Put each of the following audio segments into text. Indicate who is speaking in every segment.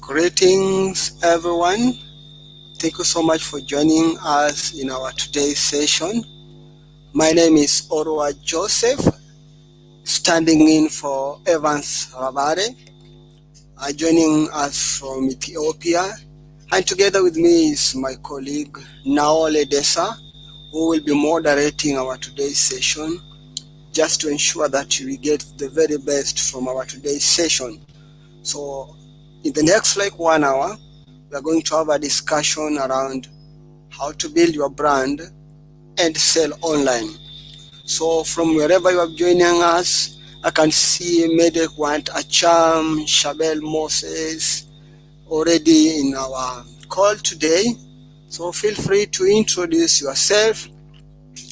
Speaker 1: Greetings, everyone. Thank you so much for joining us in our today's session. My name is Orwa Joseph, standing in for Evans Rabare, joining us from Ethiopia. And together with me is my colleague Naole Desa, who will be moderating our today's session just to ensure that we get the very best from our today's session. So in the next 1 hour, we are going to have a discussion around how to build your brand and sell online. So from wherever you are joining us, I can see Medek Want Acham, Shabel Moses already in our call today. So feel free to introduce yourself.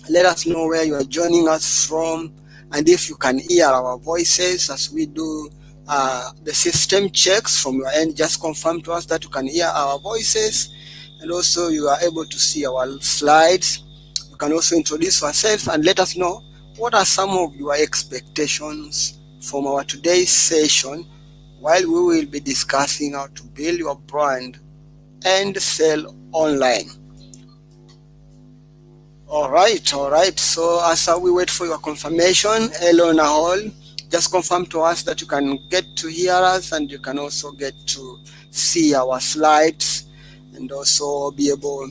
Speaker 1: Let us know where you are joining us from, and if you can hear our voices as we do the system checks from your end, just confirm to us that you can hear our voices, and also you are able to see our slides. You can also introduce yourself and let us know what are some of your expectations from our today's session, while we will be discussing how to build your brand and sell online. All right. So as we wait for your confirmation, hello Nahol, just confirm to us that you can get to hear us and you can also get to see our slides and also be able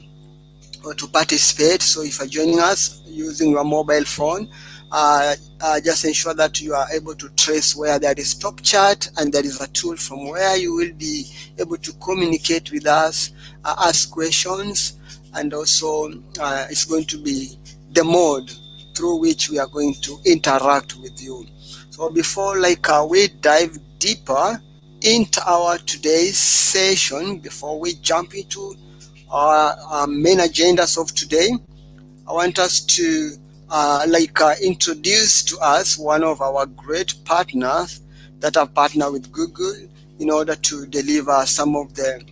Speaker 1: to participate. So if you're joining us using your mobile phone, just ensure that you are able to trace where there is top chat, and there is a tool from where you will be able to communicate with us, ask questions, and also it's going to be the mode through which we are going to interact with you. So before we dive deeper into our today's session, before we jump into our main agendas of today, I want us to introduce to us one of our great partners that have partnered with Google in order to deliver some of the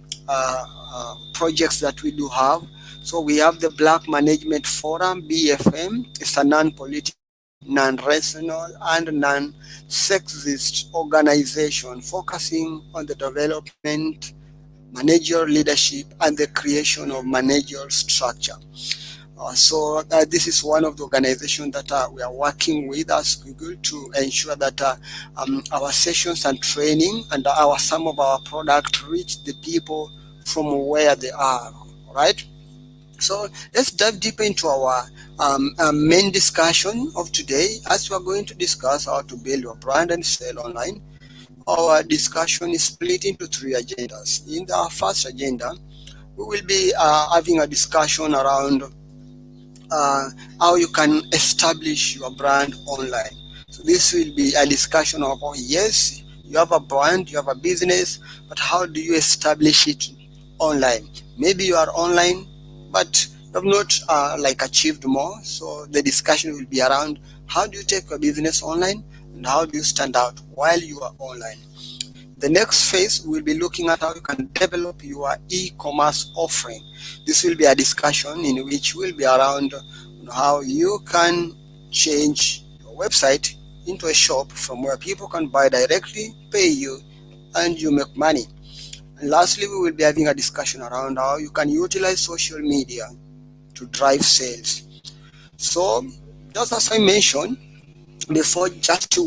Speaker 1: projects that we do have. So we have the Black Management Forum, BFM. It's a non-political, non-regional, and non-sexist organization focusing on the development, managerial leadership, and the creation of managerial structure. So this is one of the organizations that we are working with as Google to ensure that our sessions and training and some of our products reach the people from where they are. All right. So let's dive deeper into our main discussion of today, as we are going to discuss how to build your brand and sell online. Our discussion is split into 3 agendas. In our first agenda, we will be having a discussion around how you can establish your brand online. So this will be a discussion of, yes, you have a brand, you have a business, but how do you establish it online? Maybe you are online, but you have not achieved more. So the discussion will be around how do you take your business online and how do you stand out while you are online. The next phase, we'll be looking at how you can develop your e-commerce offering. This will be a discussion in which will be around how you can change your website into a shop from where people can buy directly, pay you, and you make money. And lastly, we will be having a discussion around how you can utilize social media to drive sales. So, just as I mentioned before, just to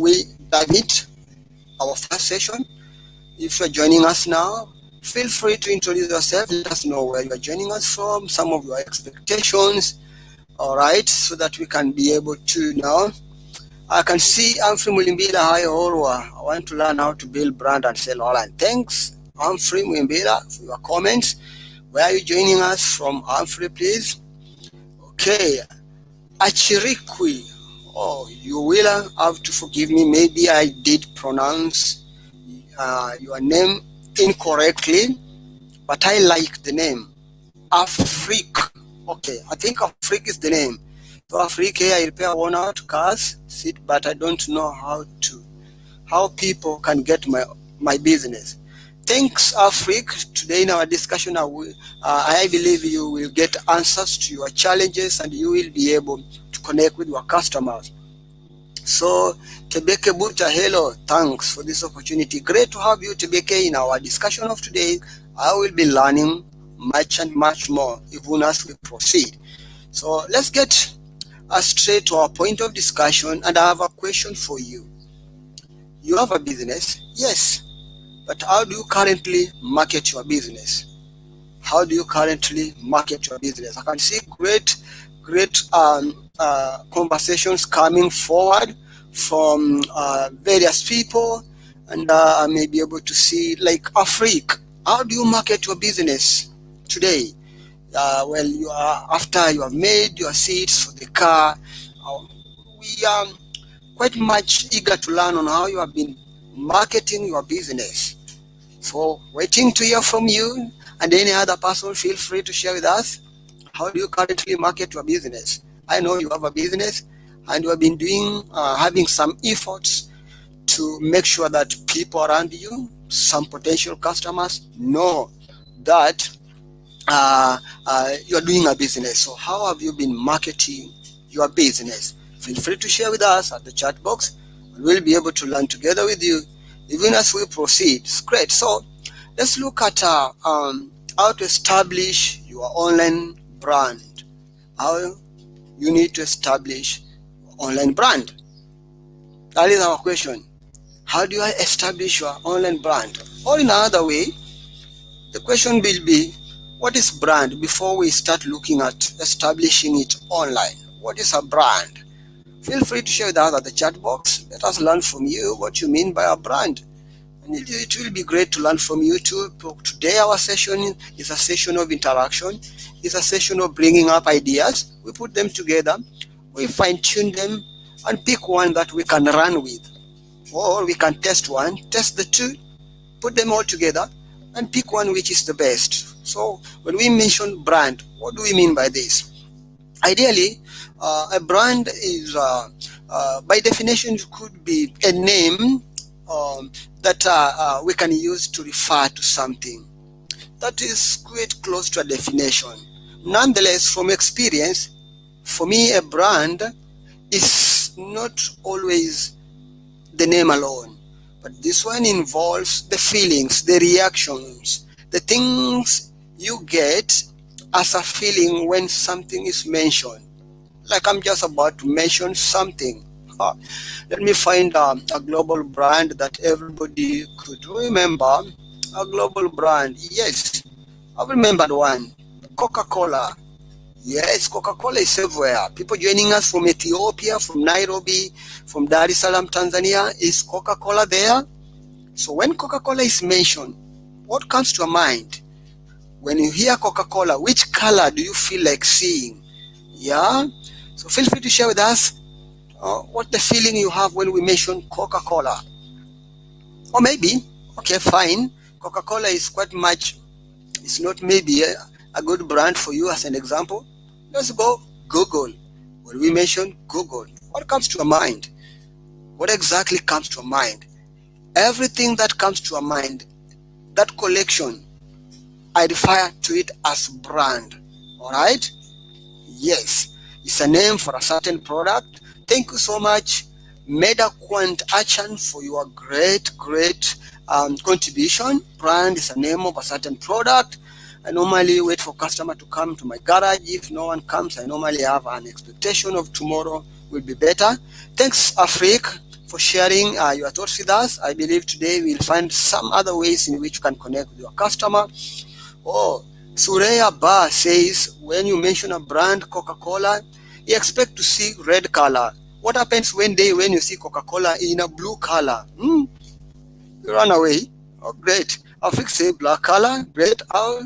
Speaker 1: dive into our first session, if you're joining us now, feel free to introduce yourself. Let us know where you are joining us from, some of your expectations, all right, so that we can be able to know. I can see Humphrey Mulimbila. Hi, Orwa. I want to learn how to build brand and sell online. Thanks, Humphrey Mulimbila, for your comments. Where are you joining us from, Humphrey, please? Okay, Achirikwi. Oh, you will have to forgive me. Maybe I did pronounce your name incorrectly, but I like the name Afrik. Okay, I think Afrik is the name. So Afrik, I repair worn out cars, sit, but I don't know how people can get my business. Thanks, Afrik. Today in our discussion, I believe you will get answers to your challenges and you will be able to connect with your customers. So Tebeke Buta, hello, thanks for this opportunity. Great to have you, Tebeke, in our discussion of today. I will be learning much and much more even as we proceed. So let's get straight to our point of discussion, and I have a question for you. You have a business, yes, but how do you currently market your business? How do you currently market your business? I can see great conversations coming forward from various people, and I may be able to see like Afrique. How do you market your business today? Well, you are after you have made your seats for the car. We are quite much eager to learn on how you have been marketing your business. So, waiting to hear from you and any other person, feel free to share with us. How do you currently market your business? I know you have a business and you have been having some efforts to make sure that people around you, some potential customers, know that you're doing a business. So, how have you been marketing your business? Feel free to share with us at the chat box. We'll be able to learn together with you even as we proceed. It's great. So, let's look at how to establish your online brand. How you need to establish online brand. That is our question. How do I establish your online brand? Or in another way, the question will be, what is brand before we start looking at establishing it online? What is a brand? Feel free to share with us at the chat box. Let us learn from you what you mean by a brand. And it will be great to learn from you too. Today our session is a session of interaction. It's a session of bringing up ideas. We put them together, we fine-tune them, and pick one that we can run with. Or we can test one, test the two, put them all together, and pick one which is the best. So when we mention brand, what do we mean by this? Ideally, a brand is, by definition, it could be a name that we can use to refer to something. That is quite close to a definition. Nonetheless, from experience, for me, a brand is not always the name alone, but this one involves the feelings, the reactions, the things you get as a feeling when something is mentioned. Like I'm just about to mention something. Let me find a global brand that everybody could remember. A global brand, yes, I remembered one. Coca-Cola. Yes, Coca-Cola is everywhere. People joining us from Ethiopia, from Nairobi, from Dar es Salaam, Tanzania. Is Coca-Cola there? So when Coca-Cola is mentioned, what comes to your mind? When you hear Coca-Cola, which color do you feel like seeing? Yeah? So feel free to share with us what the feeling you have when we mention Coca-Cola. Or maybe, okay, fine, Coca-Cola is quite much, it's not maybe a good brand for you as an example. Let's go Google. When we mention Google, what comes to your mind? What exactly comes to your mind? Everything that comes to your mind, that collection, I refer to it as brand. All right? Yes, it's a name for a certain product. Thank you so much, Meda Quant Achan, for your great contribution. Brand is a name of a certain product. I normally wait for customer to come to my garage. If no one comes, I normally have an expectation of tomorrow will be better. Thanks, Afrique, for sharing your thoughts with us. I believe today we'll find some other ways in which you can connect with your customer. Oh, Sureya Ba says, when you mention a brand, Coca-Cola, you expect to see red color. What happens when you see Coca-Cola in a blue color? You run away. Oh, great. Afrique say black color. Great. How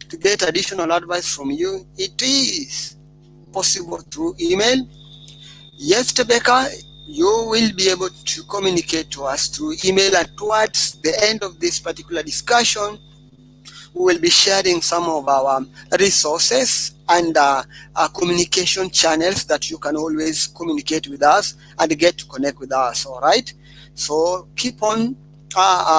Speaker 1: to get additional advice from you? It is possible through email. Yes, Rebecca, you will be able to communicate to us through email, and towards the end of this particular discussion, we will be sharing some of our resources and communication channels that you can always communicate with us and get to connect with us. All right. So keep on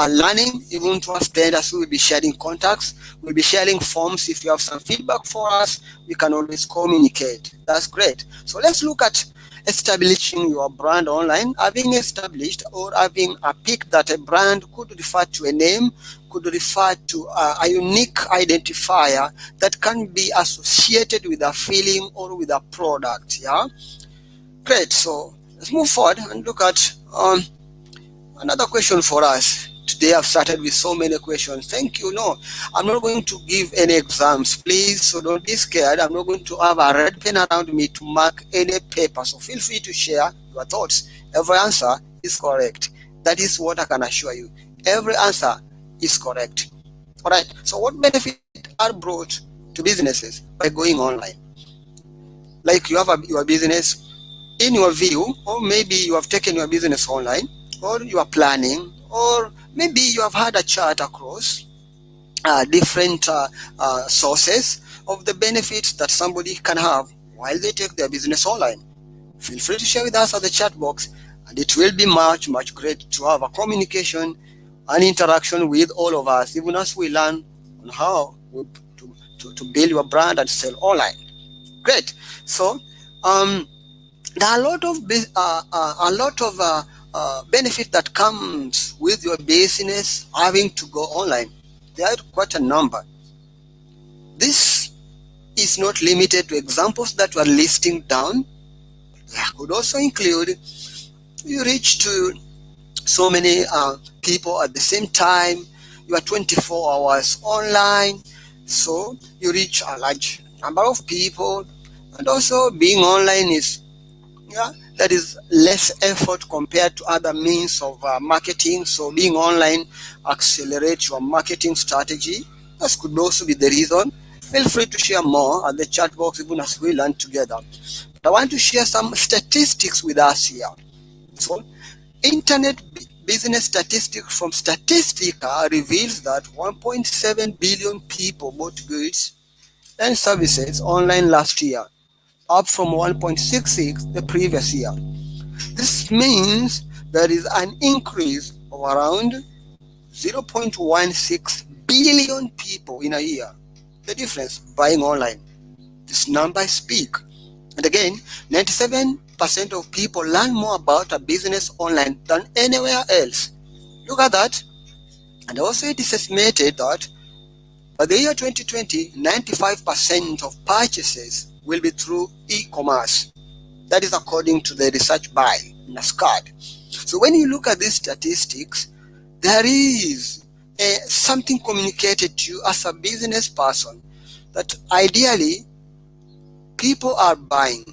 Speaker 1: learning even towards the end, as we will be sharing contacts. We'll be sharing forms. If you have some feedback for us, we can always communicate. That's great. So let's look at establishing your brand online, having established or having a pick that a brand could refer to a name, could refer to a unique identifier that can be associated with a feeling or with a product. Yeah, great. So let's move forward and look at another question for us. Today I've started with so many questions. Thank you. No, I'm not going to give any exams, please. So don't be scared. I'm not going to have a red pen around me to mark any paper. So feel free to share your thoughts. Every answer is correct. That is what I can assure you. Every answer is correct. All right. So what benefits are brought to businesses by going online? Like you have your business in your view, or maybe you have taken your business online, or you are planning, or maybe you have had a chart across different sources of the benefits that somebody can have while they take their business online. Feel free to share with us at the chat box, and it will be much great to have a communication and interaction with all of us, even as we learn on how to build your brand and sell online. Great. So there are a lot of benefit that comes with your business having to go online. There are quite a number. This is not limited to examples that we are listing down. There could also include you reach to so many people at the same time. You are 24 hours online, so you reach a large number of people. And also being online is that is less effort compared to other means of marketing. So being online accelerates your marketing strategy. That could also be the reason. Feel free to share more at the chat box even as we learn together. But I want to share some statistics with us here. So internet business statistics from Statistica reveals that 1.7 billion people bought goods and services online last year, up from 1.66 the previous year. This means there is an increase of around 0.16 billion people in a year. The difference buying online. This number is big. And again, 97% of people learn more about a business online than anywhere else. Look at that. And also it is estimated that by the year 2020, 95% of purchases will be through e-commerce. That is according to the research by NASCAD. So when you look at these statistics, there is something communicated to you as a business person that ideally people are buying,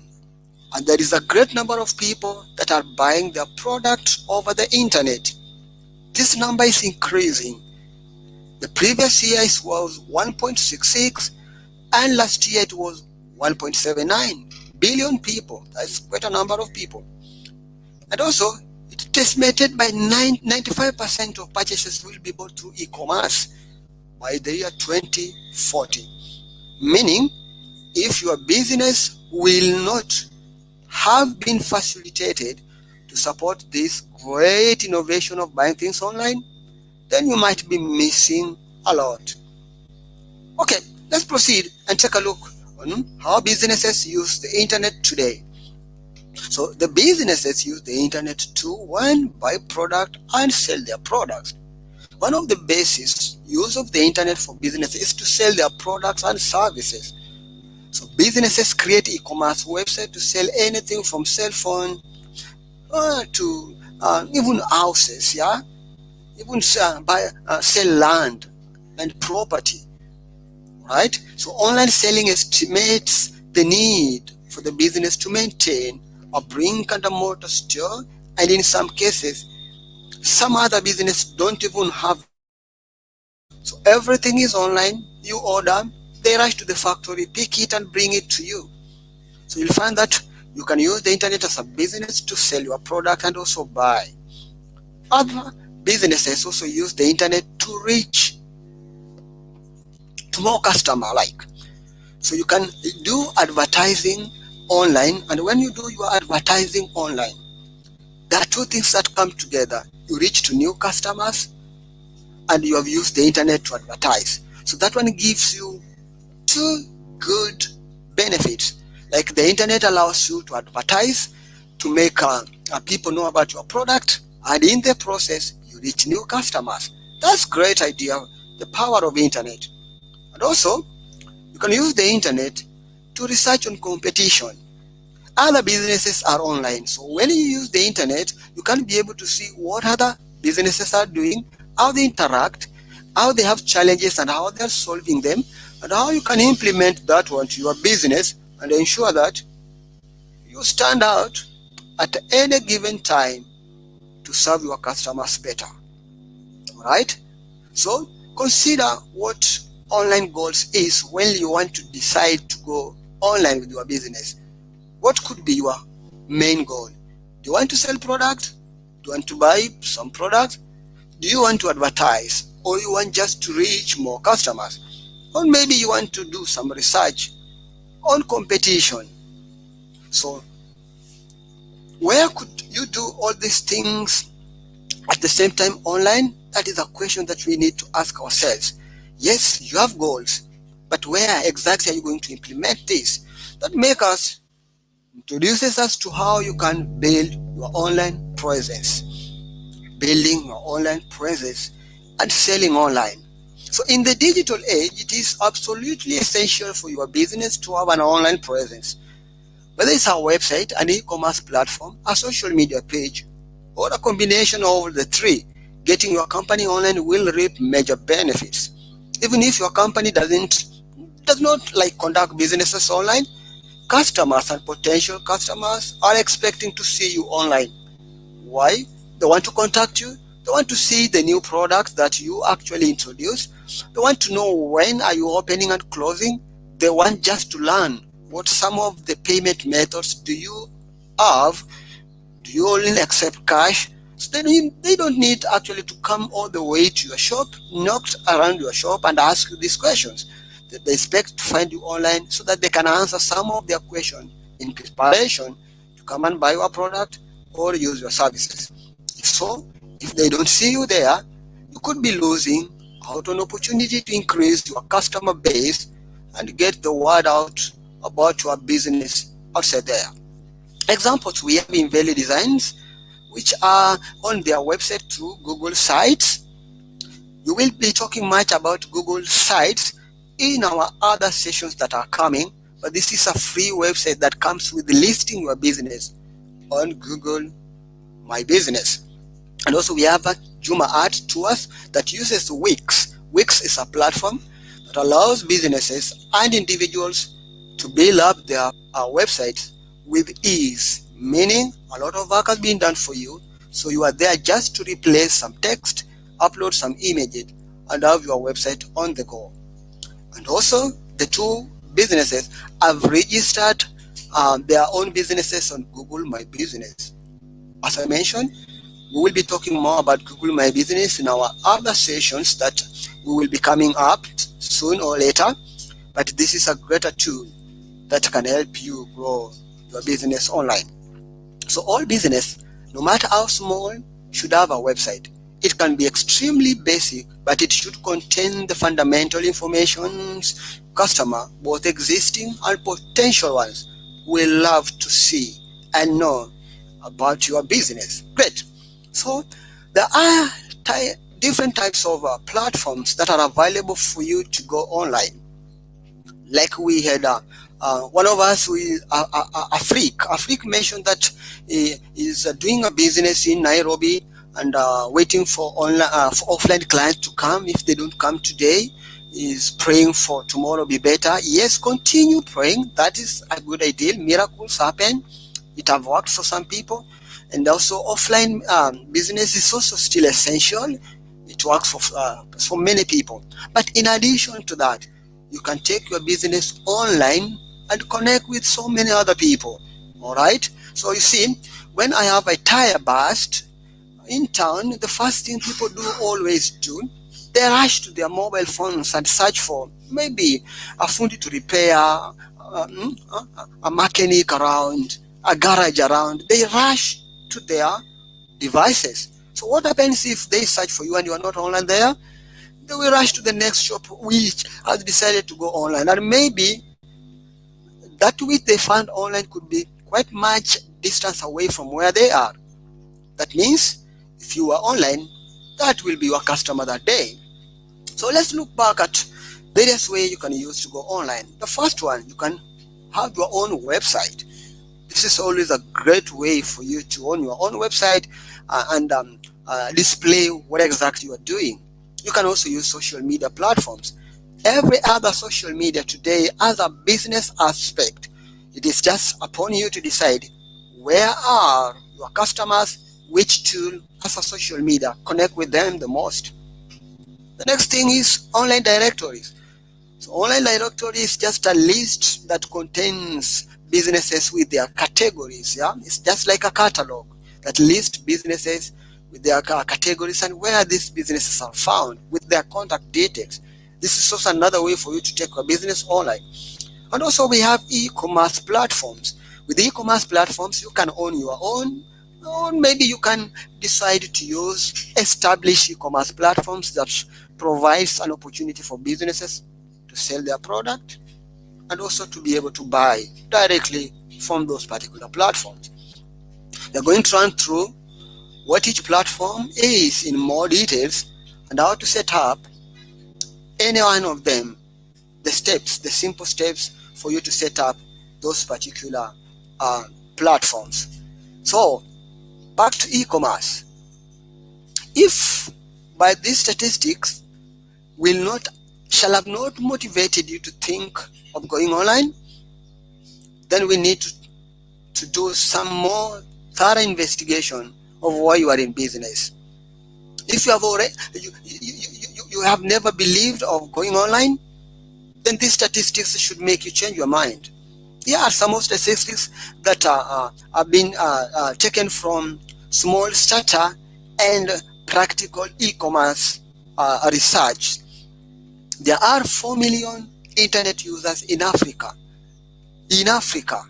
Speaker 1: and there is a great number of people that are buying their product over the internet. This number is increasing. The previous year it was 1.66, and last year it was 1.79 billion people. That's quite a number of people. And also, it is estimated by 95% of purchases will be bought through e-commerce by the year 2040. Meaning, if your business will not have been facilitated to support this great innovation of buying things online, then you might be missing a lot. Okay, let's proceed and take a look on how businesses use the internet today. So the businesses use the internet to, one, buy product and sell their products. One of the basis use of the internet for business is to sell their products and services. So businesses create e-commerce website to sell anything from cell phone to even houses, yeah, even sell land and property, right? So online selling estimates the need for the business to maintain a brick and mortar store, and in some cases, some other business don't even have. So everything is online. You order, they rush to the factory, pick it and bring it to you. So you'll find that you can use the internet as a business to sell your product and also buy. Other businesses also use the internet to reach to more customer like. So you can do advertising online, and when you do your advertising online, there are two things that come together. You reach to new customers and you have used the internet to advertise. So that one gives you two good benefits. Like the internet allows you to advertise, to make people know about your product, and in the process you reach new customers. That's great idea, the power of internet. And also you can use the internet to research on competition. Other businesses are online, so when you use the internet you can be able to see what other businesses are doing, how they interact, how they have challenges and how they're solving them, and how you can implement that one to your business and ensure that you stand out at any given time to serve your customers better. Alright? So consider what online goals is when you want to decide to go online with your business. What could be your main goal? Do you want to sell product? Do you want to buy some product? Do you want to advertise? Or you want just to reach more customers? Or maybe you want to do some research on competition. So where could you do all these things at the same time online? That is a question that we need to ask ourselves. Yes, you have goals, but where exactly are you going to implement this? That introduces us to how you can build your online presence. Building your online presence and selling online. So in the digital age, it is absolutely essential for your business to have an online presence. Whether it's a website, an e-commerce platform, a social media page, or a combination of the three, getting your company online will reap major benefits. Even if your company does not like conduct businesses online, customers and potential customers are expecting to see you online. Why? They want to contact you. They want to see the new products that you actually introduce. They want to know when are you opening and closing. They want just to learn what some of the payment methods do you have. Do you only accept cash? So they don't need actually to come all the way to your shop, knock around your shop and ask you these questions. They expect to find you online so that they can answer some of their questions in preparation to come and buy your product or use your services. So if they don't see you there, you could be losing out on opportunity to increase your customer base and get the word out about your business outside there. Examples we have in Valley Designs, which are on their website through Google Sites. You will be talking much about Google Sites in our other sessions that are coming, but this is a free website that comes with listing your business on Google My Business. And also we have a Juma Art Tours that uses Wix. Wix is a platform that allows businesses and individuals to build up their websites with ease, meaning a lot of work has been done for you, so you are there just to replace some text, upload some images, and have your website on the go. And also the two businesses have registered their own businesses on Google My Business. As I mentioned, we will be talking more about Google My Business in our other sessions that we will be coming up soon or later, but this is a greater tool that can help you grow your business online. So all business, no matter how small, should have a website. It can be extremely basic, but it should contain the fundamental information customer, both existing and potential ones, will love to see and know about your business. Great. So there are different types of platforms that are available for you to go online. Like we had one of us, Afrik mentioned that he is doing a business in Nairobi and waiting for offline clients to come. If they don't come today, is praying for tomorrow be better. Yes, continue praying. That is a good idea. Miracles happen. It have worked for some people. And also offline business is also still essential. It works for many people. But in addition to that, you can take your business online and connect with so many other people. All right. So you see, when I have a tire burst in town, the first thing people always do, they rush to their mobile phones and search for maybe a fundi to repair, a mechanic around, a garage around. They rush to their devices. So what happens if they search for you and you are not online there? They will rush to the next shop which has decided to go online, and maybe that which they found online could be quite much distance away from where they are. That means if you are online, that will be your customer that day. So let's look back at various ways you can use to go online. The first one, you can have your own website. This is always a great way for you to own your own website and display what exactly you are doing. You can also use social media platforms. Every other social media today has a business aspect. It is just upon you to decide where are your customers, which tool as a social media connect with them the most. The next thing is online directories. So online directory is just a list that contains businesses with their categories. Yeah, it's just like a catalog that lists businesses with their categories and where these businesses are found with their contact details. This is also another way for you to take your business online. And also we have e-commerce platforms. With e-commerce platforms, you can own your own, or maybe you can decide to use established e-commerce platforms that provides an opportunity for businesses to sell their product and also to be able to buy directly from those particular platforms. We are going to run through what each platform is in more details and how to set up any one of them, the steps, the simple steps for you to set up those particular platforms. So back to e-commerce. If by these statistics shall have not motivated you to think of going online, then we need to do some more thorough investigation of why you are in business. If you have already you have never believed of going online, then these statistics should make you change your mind. Here are some of the statistics that have been taken from small starter and practical e-commerce research. There are 4 million internet users in Africa. In Africa,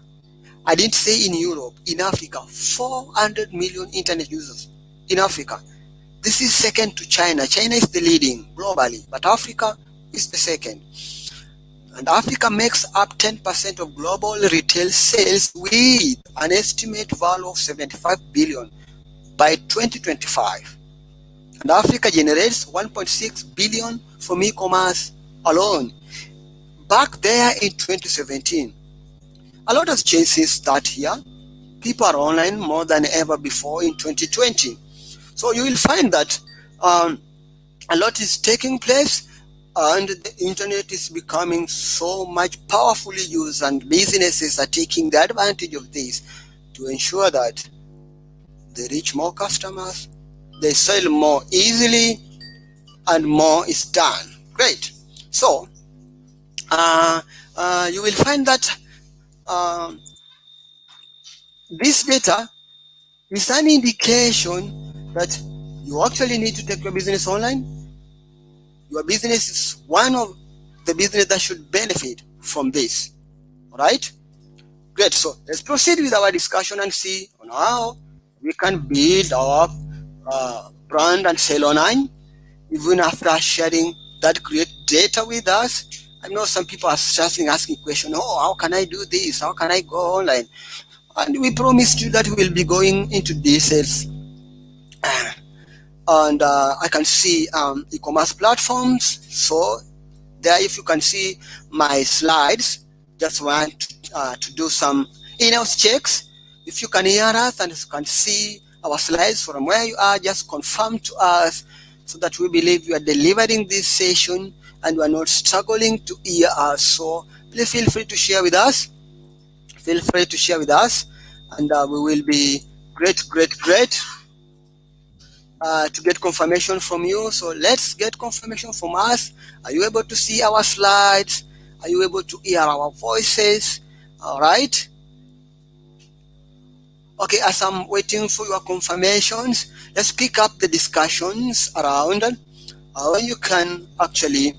Speaker 1: I didn't say in Europe, in Africa, 400 million internet users in Africa. This is second to China. China is the leading globally, but Africa is the second. And Africa makes up 10% of global retail sales with an estimate value of 75 billion by 2025. And Africa generates 1.6 billion from e-commerce alone. Back there in 2017, a lot has changed since that year. People are online more than ever before in 2020. So you will find that a lot is taking place and the internet is becoming so much powerfully used, and businesses are taking the advantage of this to ensure that they reach more customers, they sell more easily, and more is done. Great. So you will find that this data is an indication that you actually need to take your business online. Your business is one of the business that should benefit from this. All right? Great. So let's proceed with our discussion and see on how we can build our brand and sell online, even after sharing that great data with us. I know some people are starting asking questions. Oh, how can I do this? How can I go online? And we promised you that we will be going into details. And I can see e-commerce platforms. So there, if you can see my slides, just want to do some in-house checks. If you can hear us and you can see our slides from where you are, just confirm to us so that we believe you are delivering this session and we are not struggling to hear us. So please feel free to share with us. Feel free to share with us, and we will be great to get confirmation from you. So let's get confirmation from us. Are you able to see our slides? Are you able to hear our voices? All right. Okay, as I'm waiting for your confirmations, let's pick up the discussions around how you can actually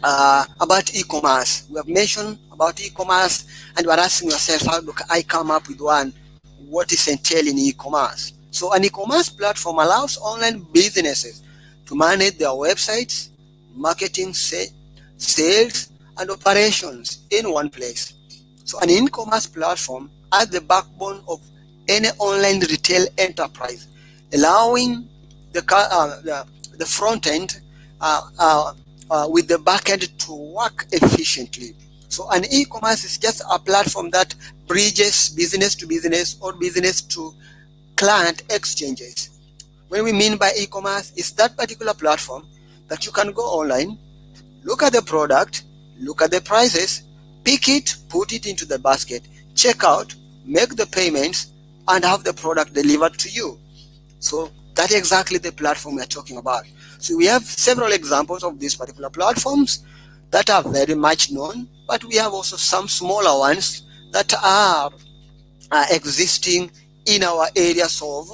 Speaker 1: about e-commerce. We have mentioned about e-commerce, and we're asking yourself, how do I come up with one? What is entailing e-commerce? So an e-commerce platform allows online businesses to manage their websites, marketing, sales, and operations in one place. So an e-commerce platform as the backbone of any online retail enterprise, allowing the front end with the back end to work efficiently. So an e-commerce is just a platform that bridges business to business or business to client exchanges. What we mean by e-commerce is that particular platform that you can go online, look at the product, look at the prices, pick it, put it into the basket, check out, make the payments, and have the product delivered to you. So that's exactly the platform we're talking about. So we have several examples of these particular platforms that are very much known, but we have also some smaller ones that are existing in our areas of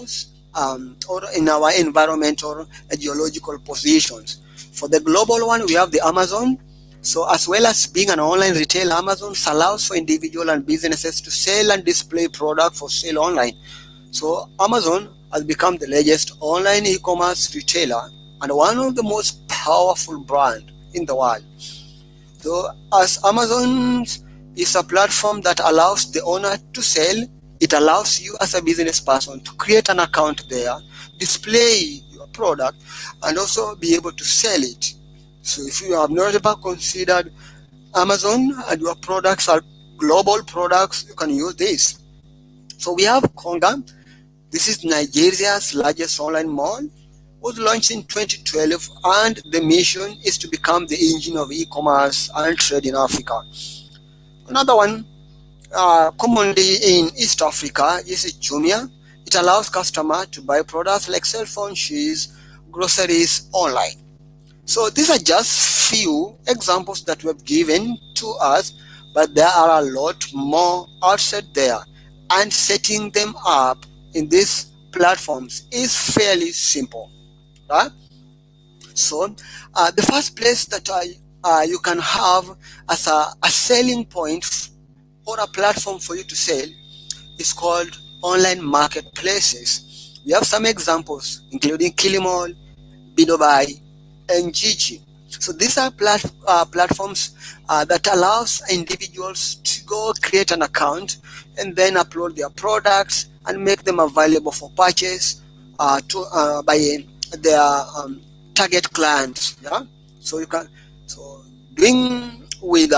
Speaker 1: or in our environmental geological positions. For the global one, we have the Amazon. So as well as being an online retail, Amazon allows for individual and businesses to sell and display product for sale online. So Amazon has become the largest online e-commerce retailer and one of the most powerful brand in the world. So as Amazon is a platform that allows the owner to sell, it allows you as a business person to create an account there, display your product, and also be able to sell it. So if you have not ever considered Amazon and your products are global products, you can use this. So we have Konga. This is Nigeria's largest online mall. Was launched in 2012, and the mission is to become the engine of e-commerce and trade in Africa. Another one, commonly in East Africa, is Jumia. It allows customers to buy products like cell phone, shoes, groceries online. So these are just few examples that we've given to us, but there are a lot more outside there, and setting them up in these platforms is fairly simple. Right? So the first place that you can have as a selling point or a platform for you to sell is called online marketplaces. We have some examples, including Kilimall, Bidobai, and Gigi. So these are platforms that allows individuals to go create an account and then upload their products and make them available for purchase by their target clients. Yeah. So you can doing with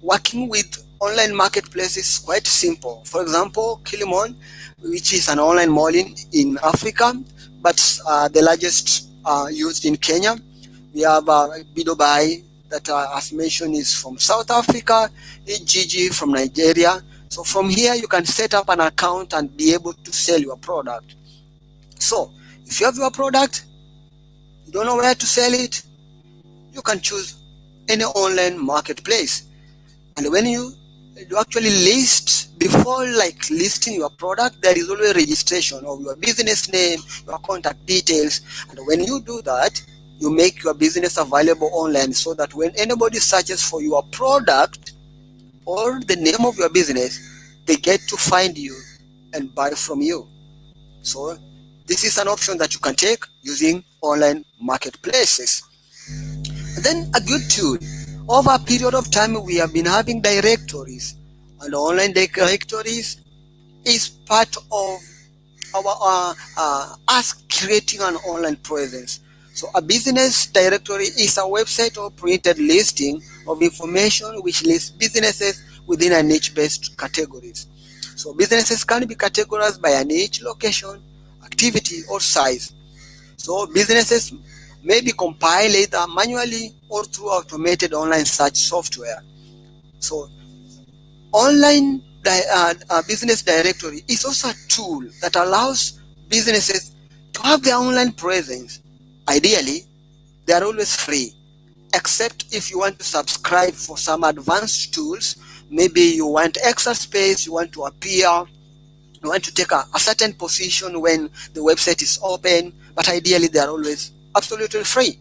Speaker 1: working with online marketplaces is quite simple. For example, Kilimall, which is an online mall in Africa, but the largest used in Kenya. We have Bidobai that, as mentioned, is from South Africa, Gigi from Nigeria. So from here, you can set up an account and be able to sell your product. So if you have your product, you don't know where to sell it, you can choose any online marketplace. And when you actually list, before like listing your product, there is always registration of your business name, your contact details. And when you do that, you make your business available online so that when anybody searches for your product or the name of your business, they get to find you and buy from you. So this is an option that you can take using online marketplaces. And then a good tool. Over a period of time, we have been having directories, and online directories is part of our us creating an online presence. So a business directory is a website or printed listing of information which lists businesses within a niche-based categories. So businesses can be categorized by a niche, location, activity, or size. So businesses may be compiled either manually or through automated online search software. So online business directory is also a tool that allows businesses to have their online presence. Ideally, they are always free, except if you want to subscribe for some advanced tools. Maybe you want extra space, you want to appear, you want to take a certain position when the website is open, but ideally they are always absolutely free,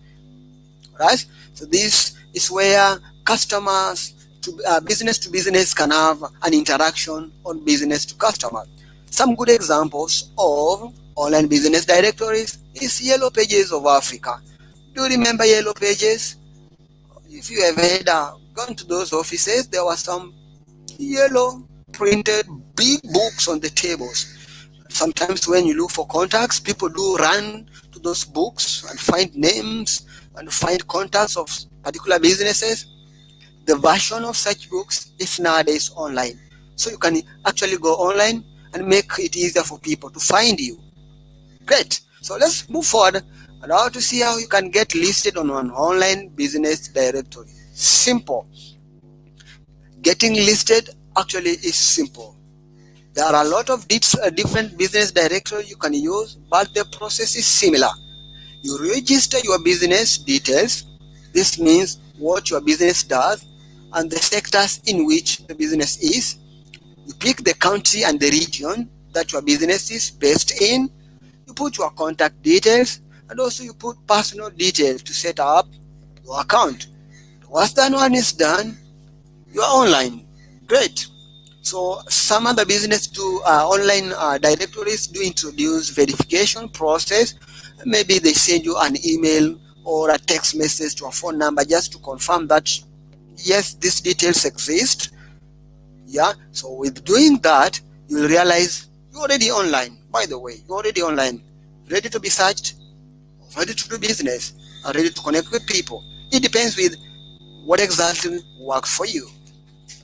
Speaker 1: right? So this is where customers to business can have an interaction on business to customer. Some good examples of online business directories is Yellow Pages of Africa. Do you remember Yellow Pages? If you have had gone to those offices, there were some yellow printed big books on the tables. Sometimes when you look for contacts, people do run to those books and find names and find contacts of particular businesses. The version of such books is nowadays online. So you can actually go online and make it easier for people to find you. Great. So let's move forward and how to see how you can get listed on an online business directory. Simple. Getting listed actually is simple. There are a lot of different business directories you can use, but the process is similar. You register your business details. This means what your business does and the sectors in which the business is. You pick the country and the region that your business is based in. You put your contact details and also you put personal details to set up your account. Once that one is done, you are online. Great. So some other business do online directories do introduce verification process. Maybe they send you an email or a text message to a phone number just to confirm that yes, these details exist. Yeah. So with doing that, you'll realize you're already online. By the way, you're already online, ready to be searched, ready to do business, and ready to connect with people. It depends with what exactly works for you.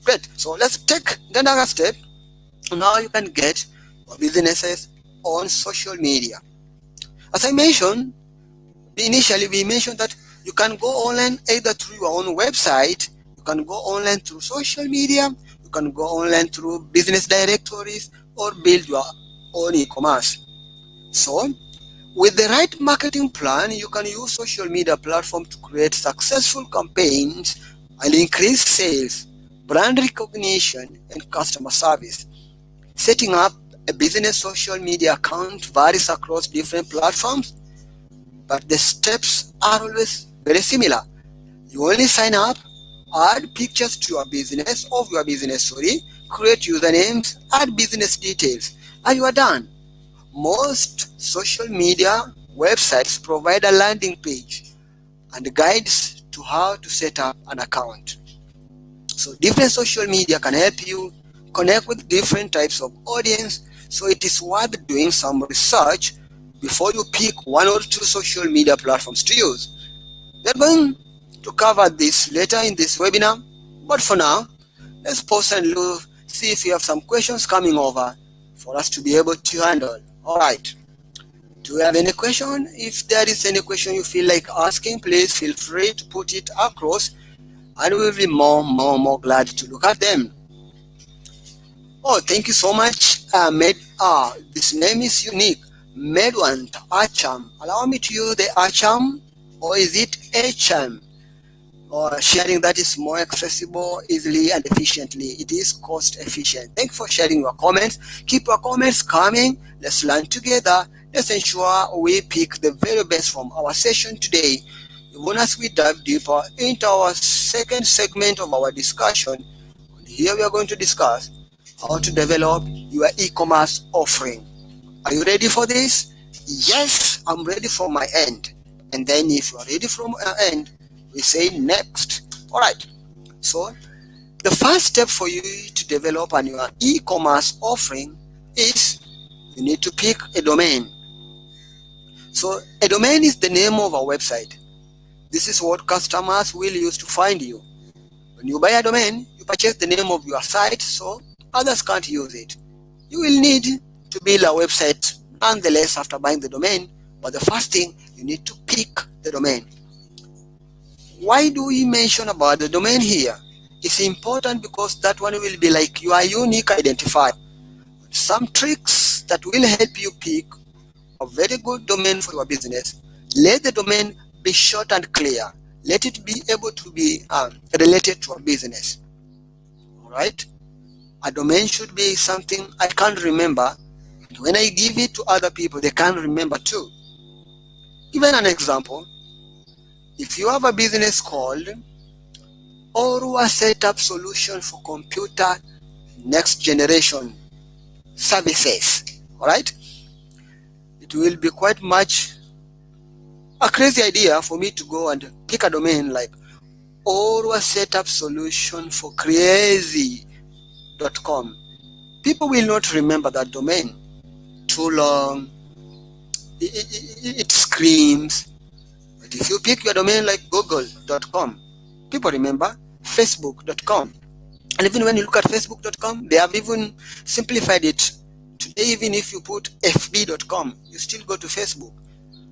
Speaker 1: Great. So let's take the next step. Now you can get your businesses on social media. As I mentioned, initially we mentioned that you can go online either through your own website, you can go online through social media, you can go online through business directories or build your own e-commerce. So with the right marketing plan, you can use social media platform to create successful campaigns and increase sales, brand recognition, and customer service. Setting up a business social media account varies across different platforms, but the steps are always very similar. You only sign up, add pictures to your business, create usernames, add business details, and you are done. Most social media websites provide a landing page and guides to how to set up an account. So different social media can help you connect with different types of audience. So it is worth doing some research before you pick one or two social media platforms to use. We are going to cover this later in this webinar, but for now, let's pause and look, see if we have some questions coming over for us to be able to handle. All right. Do you have any question? If there is any question you feel like asking, please feel free to put it across and we'll be more glad to look at them. Oh, thank you so much, this name is unique. Medwant Acham. Allow me to use the Acham, or is it Acham? Or sharing that is more accessible, easily and efficiently. It is cost efficient. Thank you for sharing your comments. Keep your comments coming. Let's learn together. Let's ensure we pick the very best from our session today. Even as we dive deeper into our second segment of our discussion, here we are going to discuss how to develop your e-commerce offering. Are you ready for this? Yes, I'm ready from my end. And then if you are ready from our end, we say next. All right. So the first step for you to develop your e-commerce offering is you need to pick a domain. So a domain is the name of a website. This is what customers will use to find you. When you buy a domain, you purchase the name of your site so others can't use it. You will need to build a website nonetheless after buying the domain, but the first thing, you need to pick the domain. Why do we mention about the domain here? It's important because that one will be like your unique identifier. Some tricks that will help you pick a very good domain for your business. Let the domain be short and clear. Let it be able to be related to a business. All right. A domain should be something I can't remember. When I give it to other people, they can't remember too. Given an example, if you have a business called Orwa Setup Solution for Computer Next Generation Services, all right, it will be quite much a crazy idea for me to go and pick a domain like Orwa Setup Solution for Crazy.com. People will not remember that domain. too long, it screams. But if you pick your domain like google.com, people remember facebook.com. And even when you look at facebook.com, they have even simplified it. Today, even if you put fb.com, you still go to Facebook.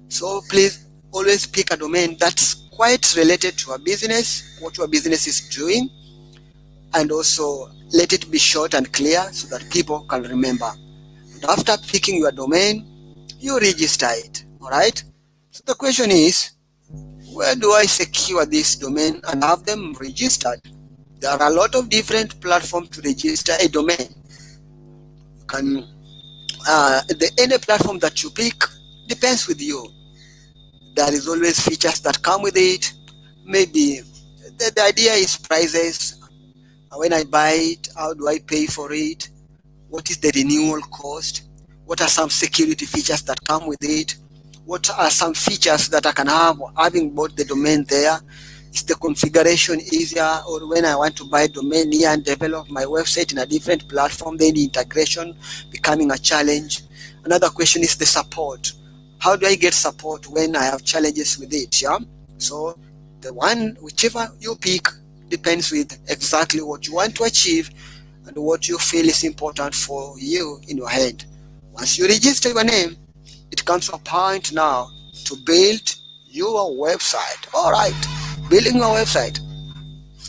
Speaker 1: So please always pick a domain that's quite related to a business, what your business is doing, and also let it be short and clear so that people can remember. And after picking your domain, you register it. All right. So the question is, where do I secure this domain and have them registered? There are a lot of different platforms to register a domain. You can any platform that you pick depends with you. There is always features that come with it. Maybe the idea is prices. When I buy it, how do I pay for it? What is the renewal cost? What are some security features that come with it? What are some features that I can have having bought the domain there? Is the configuration easier? Or when I want to buy a domain here and develop my website in a different platform, then the integration becoming a challenge. Another question is the support. How do I get support when I have challenges with it? Yeah. So the one, whichever you pick, depends with exactly what you want to achieve and what you feel is important for you in your head. Once you register your name, it comes to a point now to build your website. All right, building a website.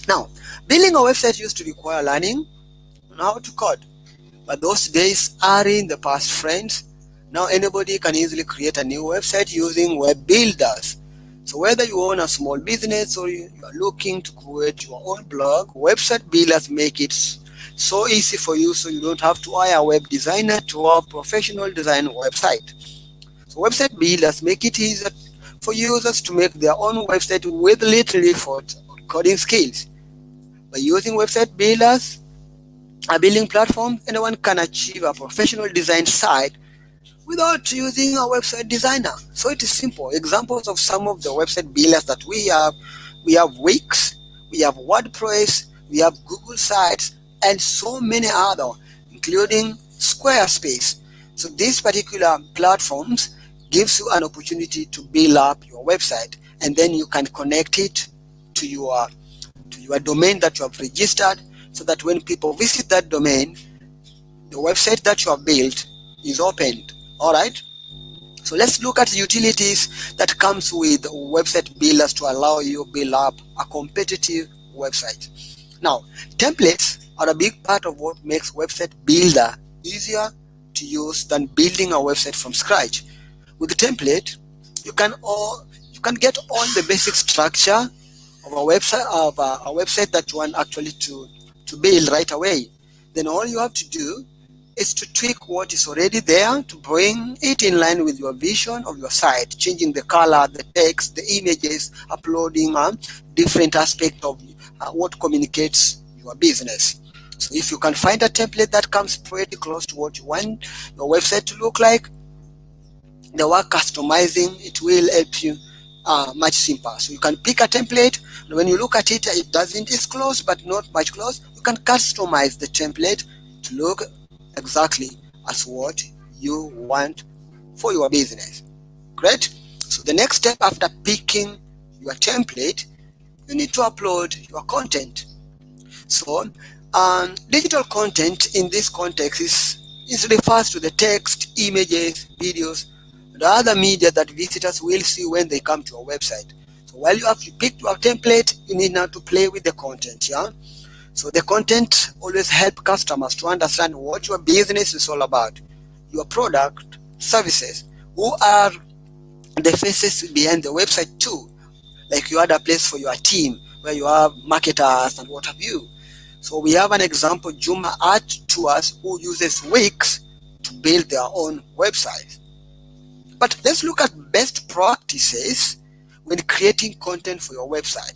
Speaker 1: Now, building a website used to require learning on how to code, but those days are in the past, friends. Now anybody can easily create a new website using web builders. So whether you own a small business or you are looking to create your own blog, website builders make it so easy for you, so you don't have to hire a web designer to have professional design website. So website builders make it easier for users to make their own website with little effort or coding skills. By using website builders, a building platform, anyone can achieve a professional design site without using a website designer. So it is simple. Examples of some of the website builders that we have Wix, we have WordPress, we have Google Sites, and so many other, including Squarespace. So these particular platforms gives you an opportunity to build up your website, and then you can connect it to your domain that you have registered, so that when people visit that domain, the website that you have built is opened. All right. So let's look at utilities that comes with website builders to allow you to build up a competitive website. Now, templates are a big part of what makes website builder easier to use than building a website from scratch. With the template, you can get all the basic structure of a website that you want actually to build right away. Then all you have to do is to tweak what is already there to bring it in line with your vision of your site, changing the color, the text, the images, uploading different aspects of what communicates your business. So if you can find a template that comes pretty close to what you want your website to look like, the work customizing it will help you much simpler. So you can pick a template, and when you look at it, it's close but not much close. You can customize the template to look exactly as what you want for your business. Great. So the next step after picking your template, you need to upload your content. So digital content in this context is refers to the text, images, videos, the other media that visitors will see when they come to your website. So while you have picked your template, you need now to play with the content. Yeah. So the content always help customers to understand what your business is all about, your product, services, who are the faces behind the website too. Like you had a place for your team where you have marketers and what have you. So we have an example, Juma Art Tours, who uses Wix to build their own website. But let's look at best practices when creating content for your website.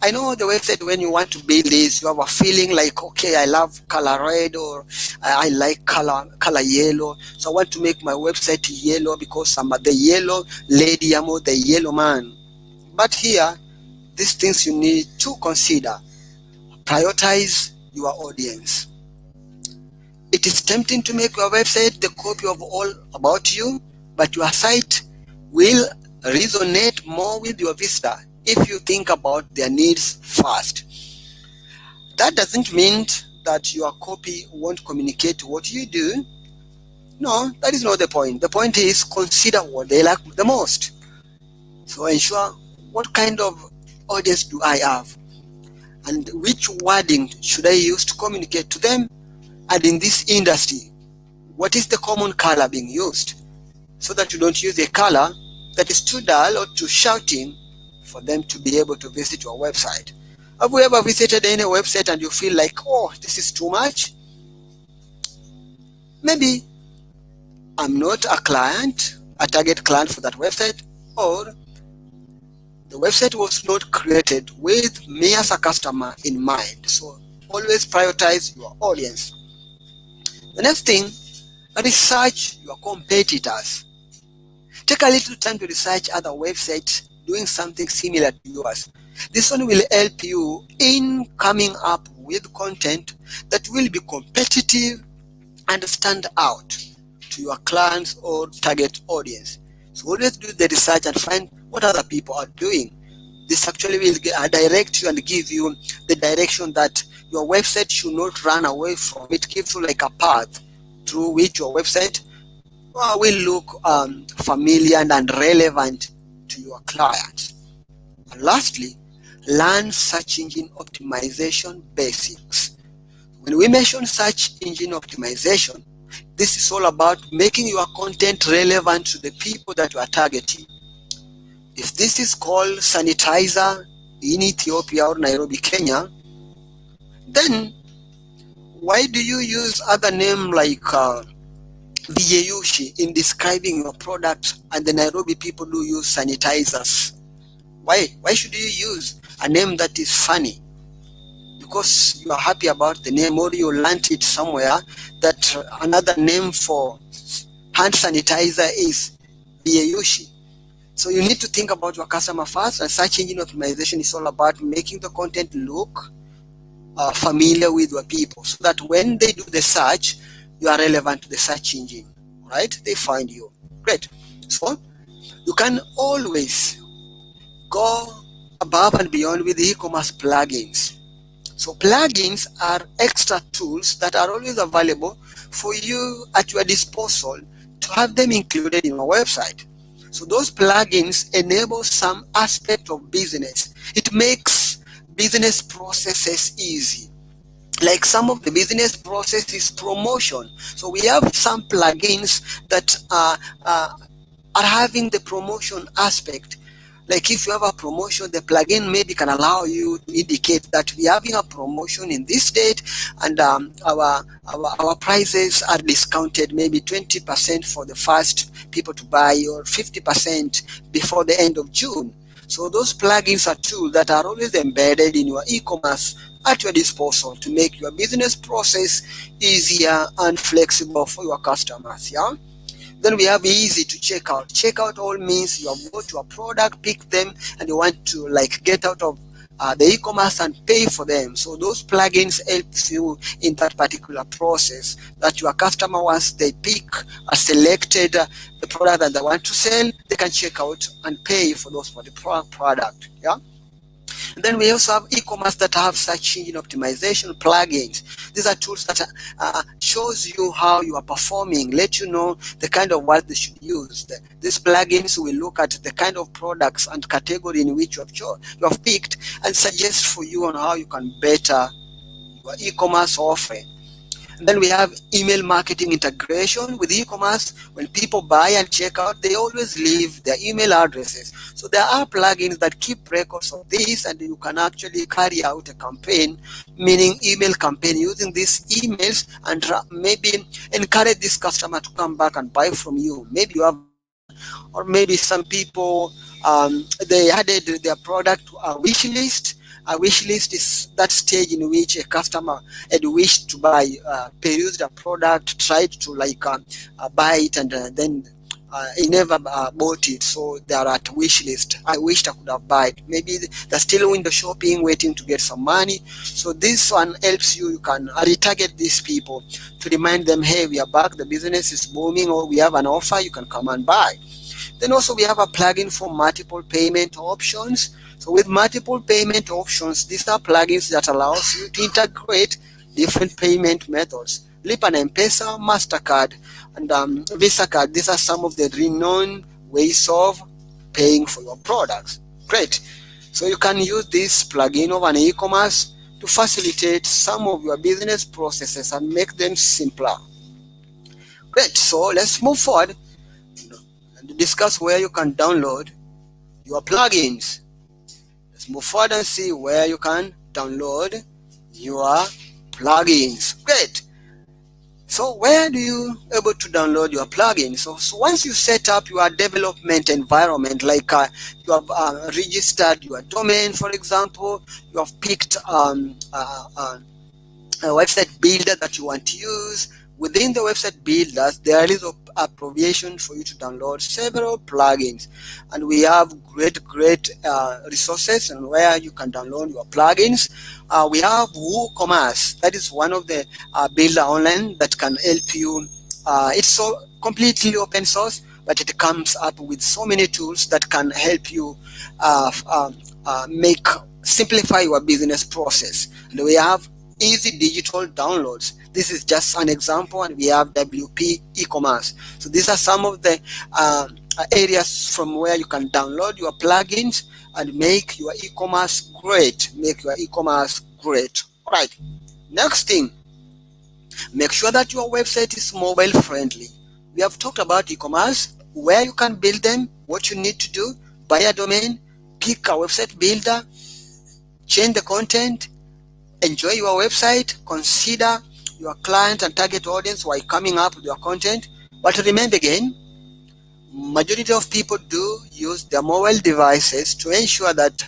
Speaker 1: I know the website, when you want to build this, you have a feeling like, okay, I love color red, or I like color yellow. So I want to make my website yellow because I'm the yellow lady, I'm the yellow man. But here, these things you need to consider. Prioritize your audience. It is tempting to make your website the copy of all about you, but your site will resonate more with your visitor if you think about their needs first. That doesn't mean that your copy won't communicate what you do. No, that is not the point. The point is consider what they like the most. So ensure what kind of audience do I have and which wording should I use to communicate to them, and in this industry, what is the common color being used, so that you don't use a color that is too dull or too shouting for them to be able to visit your website. Have you ever visited any website and you feel like, oh, this is too much? Maybe I'm not a client, a target client for that website, or the website was not created with me as a customer in mind. So always prioritize your audience. The next thing, research your competitors. Take a little time to research other websites doing something similar to yours. This one will help you in coming up with content that will be competitive and stand out to your clients or target audience. So always do the research and find what other people are doing. This actually will direct you and give you the direction that your website should not run away from. It gives you like a path through which your website will look familiar and relevant to your clients. And lastly, learn search engine optimization basics. When we mention search engine optimization, this is all about making your content relevant to the people that you are targeting. If this is called sanitizer in Ethiopia or Nairobi, Kenya, then why do you use other name like Viyeyushi in describing your product, and the Nairobi people do use sanitizers? Why should you use a name that is funny? Because you are happy about the name, or you learned it somewhere that another name for hand sanitizer is Viyeyushi. So you need to think about your customer first, and search engine optimization is all about making the content look familiar with your people, so that when they do the search, you are relevant to the search engine, right? They find you. Great. So you can always go above and beyond with e-commerce plugins. So plugins are extra tools that are always available for you at your disposal to have them included in your website. So those plugins enable some aspect of business. It makes business processes easy. Like some of the business process is promotion. So we have some plugins that are having the promotion aspect. Like if you have a promotion, the plugin maybe can allow you to indicate that we are having a promotion in this date, and our prices are discounted, maybe 20% for the first people to buy, or 50% before the end of June. So those plugins are tools that are always embedded in your e-commerce at your disposal to make your business process easier and flexible for your customers. Yeah. Then we have easy to check out. Checkout all means you have got your product, pick them, and you want to like get out of the e-commerce and pay for them. So those plugins help you in that particular process, that your customer, once they pick a selected the product that they want to sell, they can check out and pay for those for the product. Yeah. And then we also have e-commerce that have search engine optimization plugins. These are tools that shows you how you are performing, let you know the kind of words they should use. These plugins will look at the kind of products and category in which you have picked, and suggest for you on how you can better your e-commerce offering. And then we have email marketing integration with e-commerce. When people buy and check out, they always leave their email addresses. So there are plugins that keep records of this, and you can actually carry out a campaign, meaning email campaign, using these emails, and maybe encourage this customer to come back and buy from you. Maybe you have, or maybe some people, they added their product to a wish list. A wish list is that stage in which a customer had wished to buy, perused a product, tried to buy it, and then he never bought it, so they are at wish list. I wished I could have bought it. Maybe they're still window shopping, waiting to get some money. So this one helps you. You can retarget these people to remind them, hey, we are back, the business is booming, or we have an offer, you can come and buy. Then also we have a plugin for multiple payment options. So with multiple payment options, these are plugins that allows you to integrate different payment methods. Lip and M-Pesa, MasterCard, and Visa card. These are some of the renowned ways of paying for your products. Great. So you can use this plugin of an e-commerce to facilitate some of your business processes and make them simpler. Great. So let's move forward and discuss where you can download your plugins. Let's move forward and see where you can download your plugins. Great. So where do you able to download your plugins? So once you set up your development environment, like you have registered your domain, for example, you have picked a website builder that you want to use. Within the website builders, there is a provision for you to download several plugins, and we have great resources and where you can download your plugins. We have WooCommerce. That is one of the builder online that can help you. It's so completely open source, but it comes up with so many tools that can help you simplify your business process. And we have easy digital downloads. This is just an example, and we have WP e-commerce. So these are some of the areas from where you can download your plugins and make your e-commerce great. Make your e-commerce great. All right. Next thing, make sure that your website is mobile friendly. We have talked about e-commerce, where you can build them, what you need to do, buy a domain, pick a website builder, change the content, enjoy your website, consider your client and target audience while coming up with your content. But remember again, majority of people do use their mobile devices to ensure that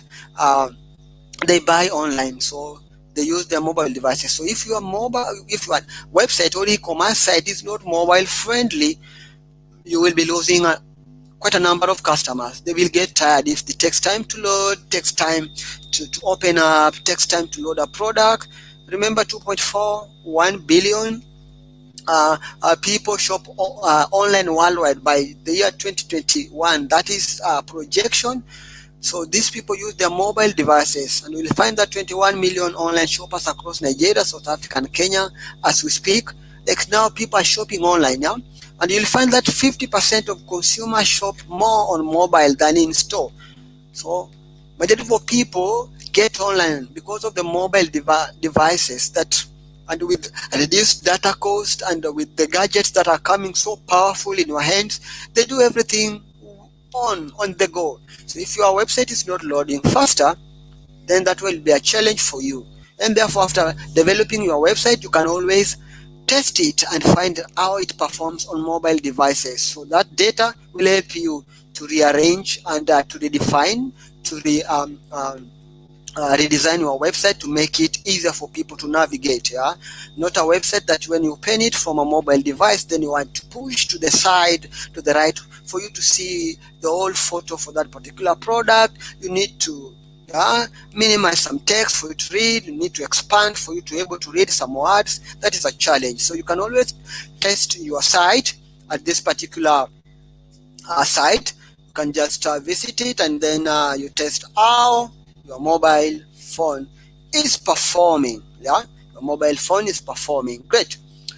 Speaker 1: they buy online. So they use their mobile devices. So if your website or e-commerce site is not mobile friendly, you will be losing quite a number of customers. They will get tired if it takes time to load, takes time to open up, takes time to load a product. Remember, 2.41 billion people shop online worldwide by the year 2021. That is a projection. So these people use their mobile devices, and we'll find that 21 million online shoppers across Nigeria, South Africa, and Kenya as we speak. Like now, people are shopping online now, and you'll find that 50% of consumers shop more on mobile than in store. So majority of people get online because of the mobile devices and with reduced data cost and with the gadgets that are coming so powerful in your hands, they do everything on the go. So if your website is not loading faster, then that will be a challenge for you. And therefore, after developing your website, you can always test it and find how it performs on mobile devices. So that data will help you to rearrange and to redefine, to redesign your website to make it easier for people to navigate. Not a website that when you open it from a mobile device, then you want to push to the side, to the right, for you to see the whole photo for that particular product. You need to minimize some text for you to read. You need to expand for you to be able to read some words. That is a challenge. So you can always test your site at this particular site. You can just visit it, and then you test how your mobile phone is performing. Your mobile phone is performing. Great.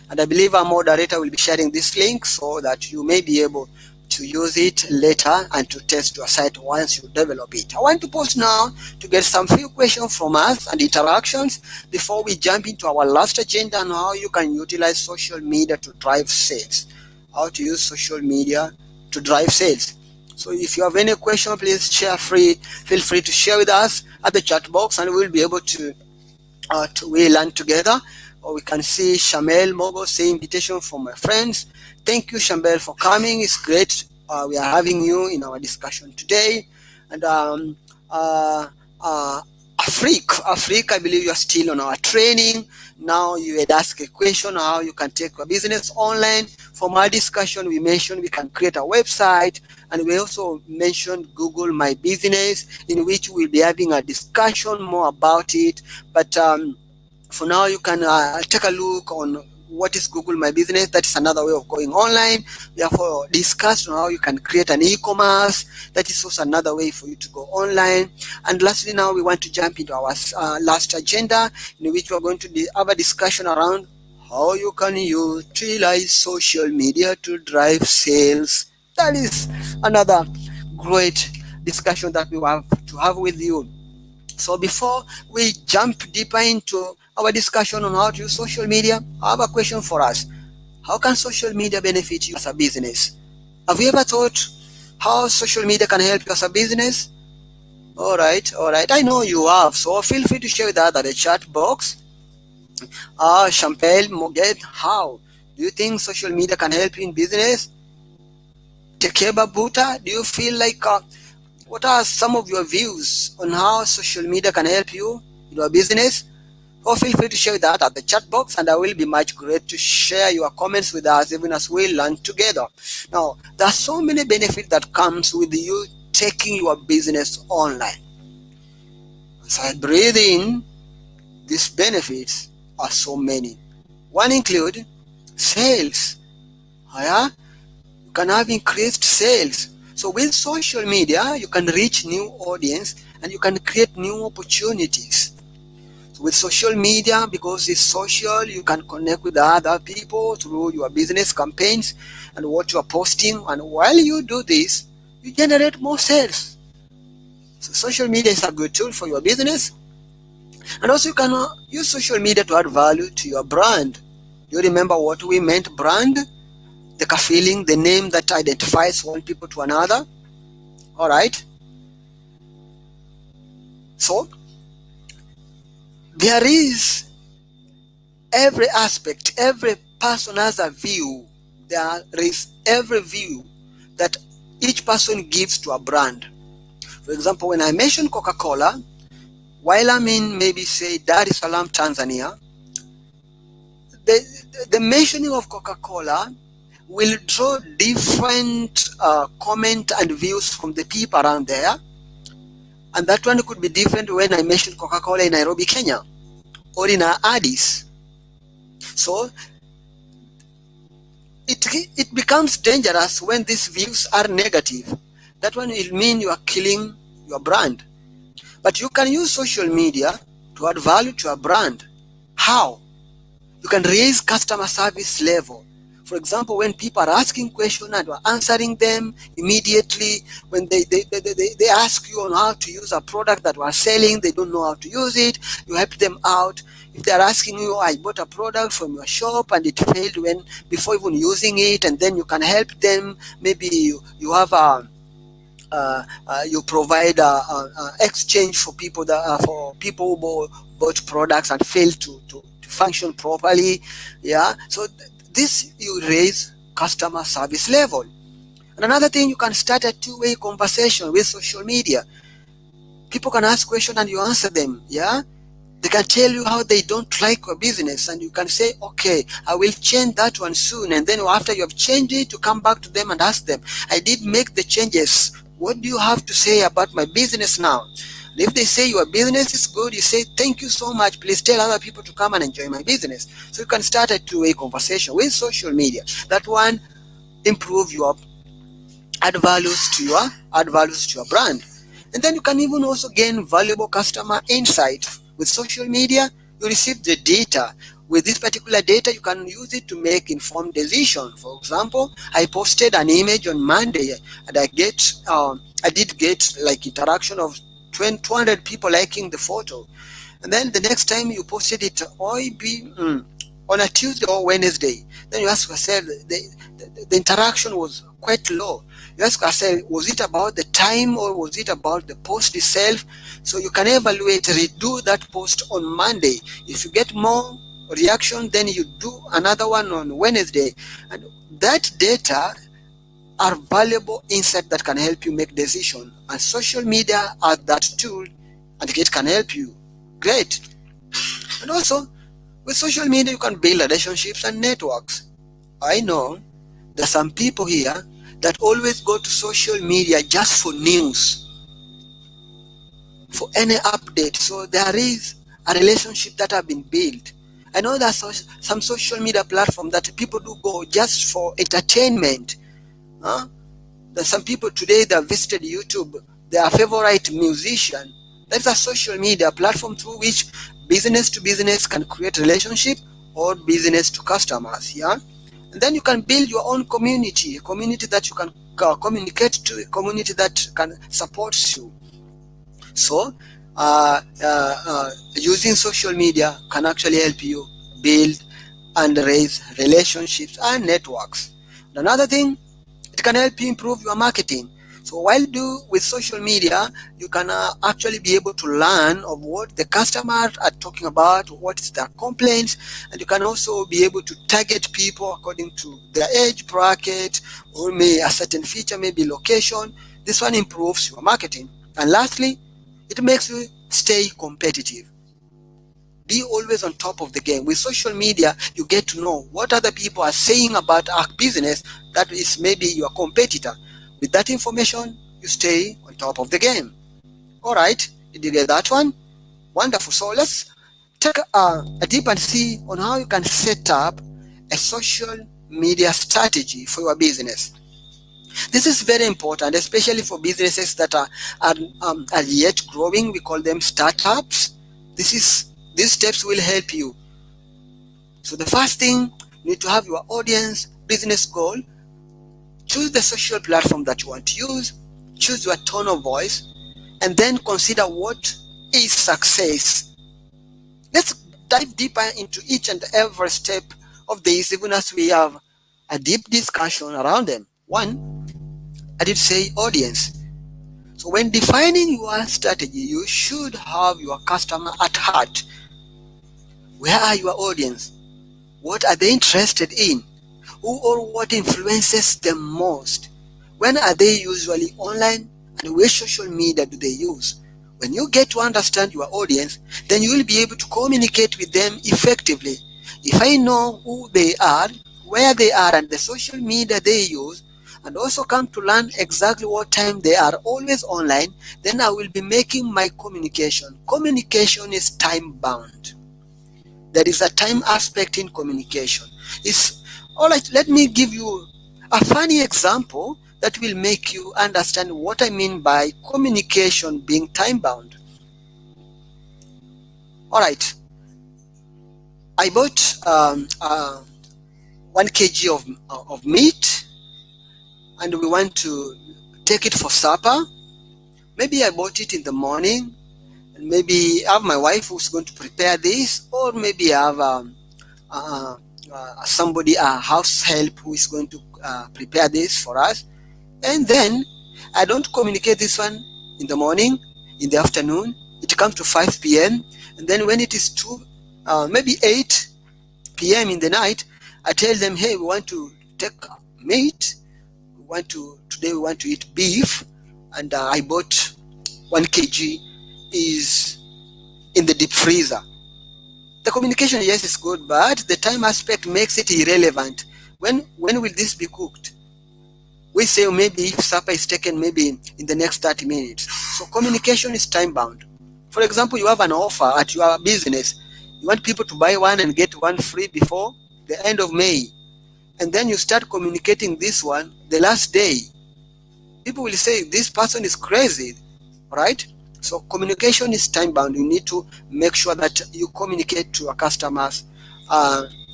Speaker 1: And I believe our moderator will be sharing this link so that you may be able to use it later and to test your site once you develop it. I want to pause now to get some few questions from us and interactions before we jump into our last agenda on how you can utilize social media to drive sales. How to use social media to drive sales. So if you have any question, please feel free to share with us at the chat box, and we'll be able to we learn together. Or we can see Shamel Mogo saying invitation from my friends. Thank you, Shamel, for coming. It's great. We are having you in our discussion today. And Afrique, I believe you are still on our training. Now you had asked a question how you can take your business online. From our discussion, we mentioned we can create a website, and we also mentioned Google My Business, in which we'll be having a discussion more about it. But for now, you can take a look on what is Google My Business. That is another way of going online. We have discussed on how you can create an e-commerce. That is also another way for you to go online. And lastly, now we want to jump into our last agenda, in which we are going to have a discussion around how you can utilize social media to drive sales. That is another great discussion that we have to have with you. So before we jump deeper into our discussion on how to use social media, I have a question for us. How can social media benefit you as a business? Have you ever thought how social media can help you as a business? All right. I know you have. So feel free to share with us at the chat box. Champel Moget, how do you think social media can help you in business? Tekeba Buta, do you feel like what are some of your views on how social media can help you in your business? Or feel free to share that at the chat box, and I will be much great to share your comments with us even as we learn together. Now, there are so many benefits that comes with you taking your business online. As I breathe in, these benefits are so many. One include sales. Yeah? You can have increased sales. So with social media, you can reach new audience and you can create new opportunities. So with social media, because it's social, you can connect with other people through your business campaigns and what you are posting. And while you do this, you generate more sales. So social media is a good tool for your business. And also you can use social media to add value to your brand. You remember what we meant brand? The feeling, the name that identifies one people to another. All right. So there is every aspect, every person has a view. There is every view that each person gives to a brand. For example, when I mention Coca-Cola, while I'm in maybe say Dar es Salaam, Tanzania, the mentioning of Coca-Cola will draw different comment and views from the people around there. And that one could be different when I mention Coca-Cola in Nairobi, Kenya, or in Addis. So it becomes dangerous when these views are negative. That one will mean you are killing your brand. But you can use social media to add value to a brand. How? You can raise customer service level. For example, when people are asking questions and you are answering them immediately, when they ask you on how to use a product that we are selling, they don't know how to use it, you help them out. If they are asking you, I bought a product from your shop and it failed when before even using it, and then you can help them. Maybe you have a you provide exchange for people who bought products and failed to function properly. Yeah, so this you raise customer service level. And another thing, you can start a two-way conversation with social media. People can ask questions and you answer them. Yeah, they can tell you how they don't like your business, and you can say, okay, I will change that one soon. And then after you have changed it, you come back to them and ask them, I did make the changes, what do you have to say about my business now? And if they say your business is good, you say, thank you so much, please tell other people to come and enjoy my business. So you can start a two-way conversation with social media. That one improve your add values to your brand. And then you can even also gain valuable customer insight. With social media, you receive the data. With this particular data, you can use it to make informed decisions. For example, I posted an image on Monday and I did get like interaction of 200 people liking the photo. And then the next time you posted it on a Tuesday or Wednesday, then you ask yourself, the interaction was quite low. You ask yourself, was it about the time or was it about the post itself? So you can evaluate, redo that post on Monday. If you get more reaction, then you do another one on Wednesday. And that data are valuable insight that can help you make decision. And social media are that tool, and it can help you Great. And also, with social media, you can build relationships and networks. I know there's some people here that always go to social media just for news, for any update. So there is a relationship that have been built. I know there's some social media platform that people do go just for entertainment. Huh? There's some people today that visited YouTube, their favorite musician. That's a social media platform through which business to business can create relationship, or business to customers. Yeah, and then you can build your own community, a community that you can communicate to, a community that can support you. So using social media can actually help you build and raise relationships and networks. And another thing, it can help you improve your marketing. So while do with social media, you can actually be able to learn of what the customers are talking about, what is their complaints, and you can also be able to target people according to their age bracket, or may a certain feature, maybe location. This one improves your marketing. And lastly, it makes you stay competitive. Be always on top of the game. With social media, you get to know what other people are saying about our business that is maybe your competitor. With that information, you stay on top of the game. All right, did you get that one? Wonderful. So let's take a deep and see on how you can set up a social media strategy for your business. This is very important, especially for businesses that are yet growing. We call them startups. These steps will help you. So the first thing, you need to have your audience business goal. Choose the social platform that you want to use. Choose your tone of voice, and then consider what is success. Let's dive deeper into each and every step of this, even as we have a deep discussion around them. One, I did say audience. So when defining your strategy, you should have your customer at heart. Where are your audience? What are they interested in? Who or what influences them most? When are they usually online, and which social media do they use? When you get to understand your audience, then you will be able to communicate with them effectively. If I know who they are, where they are, and the social media they use, and also come to learn exactly what time they are always online, then I will be making my communication. Communication is time bound. There is a time aspect in communication. It's all right. Let me give you a funny example that will make you understand what I mean by communication being time bound. All right, I bought 1 kg of meat, and we want to take it for supper. Maybe I bought it in the morning, and maybe I have my wife who's going to prepare this, or maybe I have somebody, a house help, who is going to prepare this for us. And then I don't communicate this one in the morning, in the afternoon. It comes to 5 p.m. And then when it is 2, maybe 8 p.m. in the night, I tell them, hey, we want to take meat. Today we want to eat beef. And I bought 1 kg is in the deep freezer. The communication, yes, is good, but the time aspect makes it irrelevant. When will this be cooked? We say maybe if supper is taken maybe in the next 30 minutes. So communication is time bound. For example, you have an offer at your business. You want people to buy one and get one free before the end of May. And then you start communicating this one the last day. People will say this person is crazy, right? So communication is time bound. You need to make sure that you communicate to your customers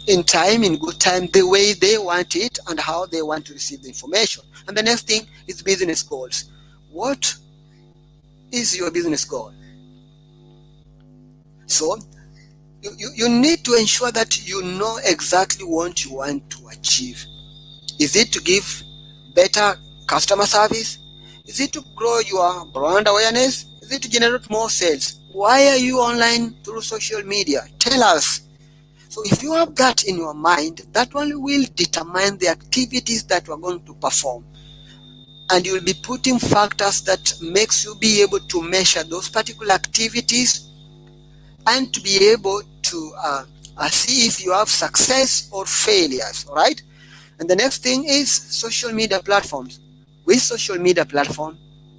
Speaker 1: in time, in good time, the way they want it and how they want to receive the information. And the next thing is business goals. What is your business goal? So you need to ensure that you know exactly what you want to achieve. Is it to give better customer service? Is it to grow your brand awareness? Is it to generate more sales? Why are you online through social media? Tell us. So if you have that in your mind, that one will determine the activities that you are going to perform. And you will be putting factors that makes you be able to measure those particular activities and to be able to see if you have success or failures. All right. And the next thing is social media platforms. Which social media platform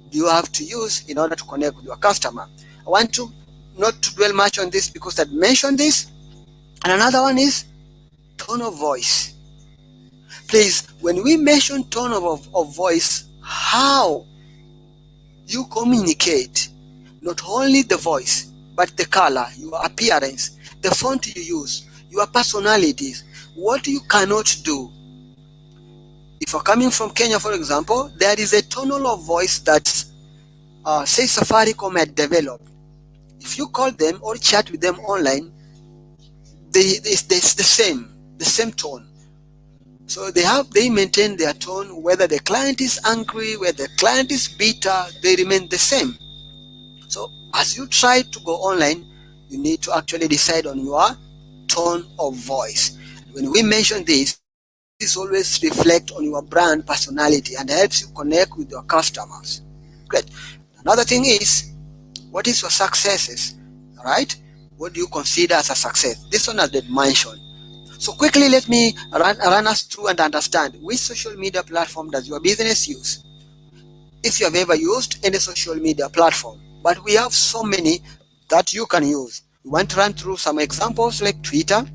Speaker 1: do you have to use in order to connect with your customer? I want to not to dwell much on this because I mentioned this. And another one is tone of voice. Please, when we mention tone of voice, how you communicate, not only the voice, but the color, your appearance, the font you use, your personalities, what you cannot do. If you're coming from Kenya, for example, there is a tonal of voice that say Safaricom had developed. If you call them or chat with them online, it's the same tone. So they maintain their tone, whether the client is angry, whether the client is bitter, they remain the same. So as you try to go online, you need to actually decide on your tone of voice. When we mention this is always reflect on your brand personality and helps you connect with your customers. Great. Another thing is, what is your successes? All right. What do you consider as a success? This one has been mentioned. So quickly, let me run us through and understand which social media platform does your business use. If you have ever used any social media platform, but we have so many that you can use. We want to run through some examples like Twitter.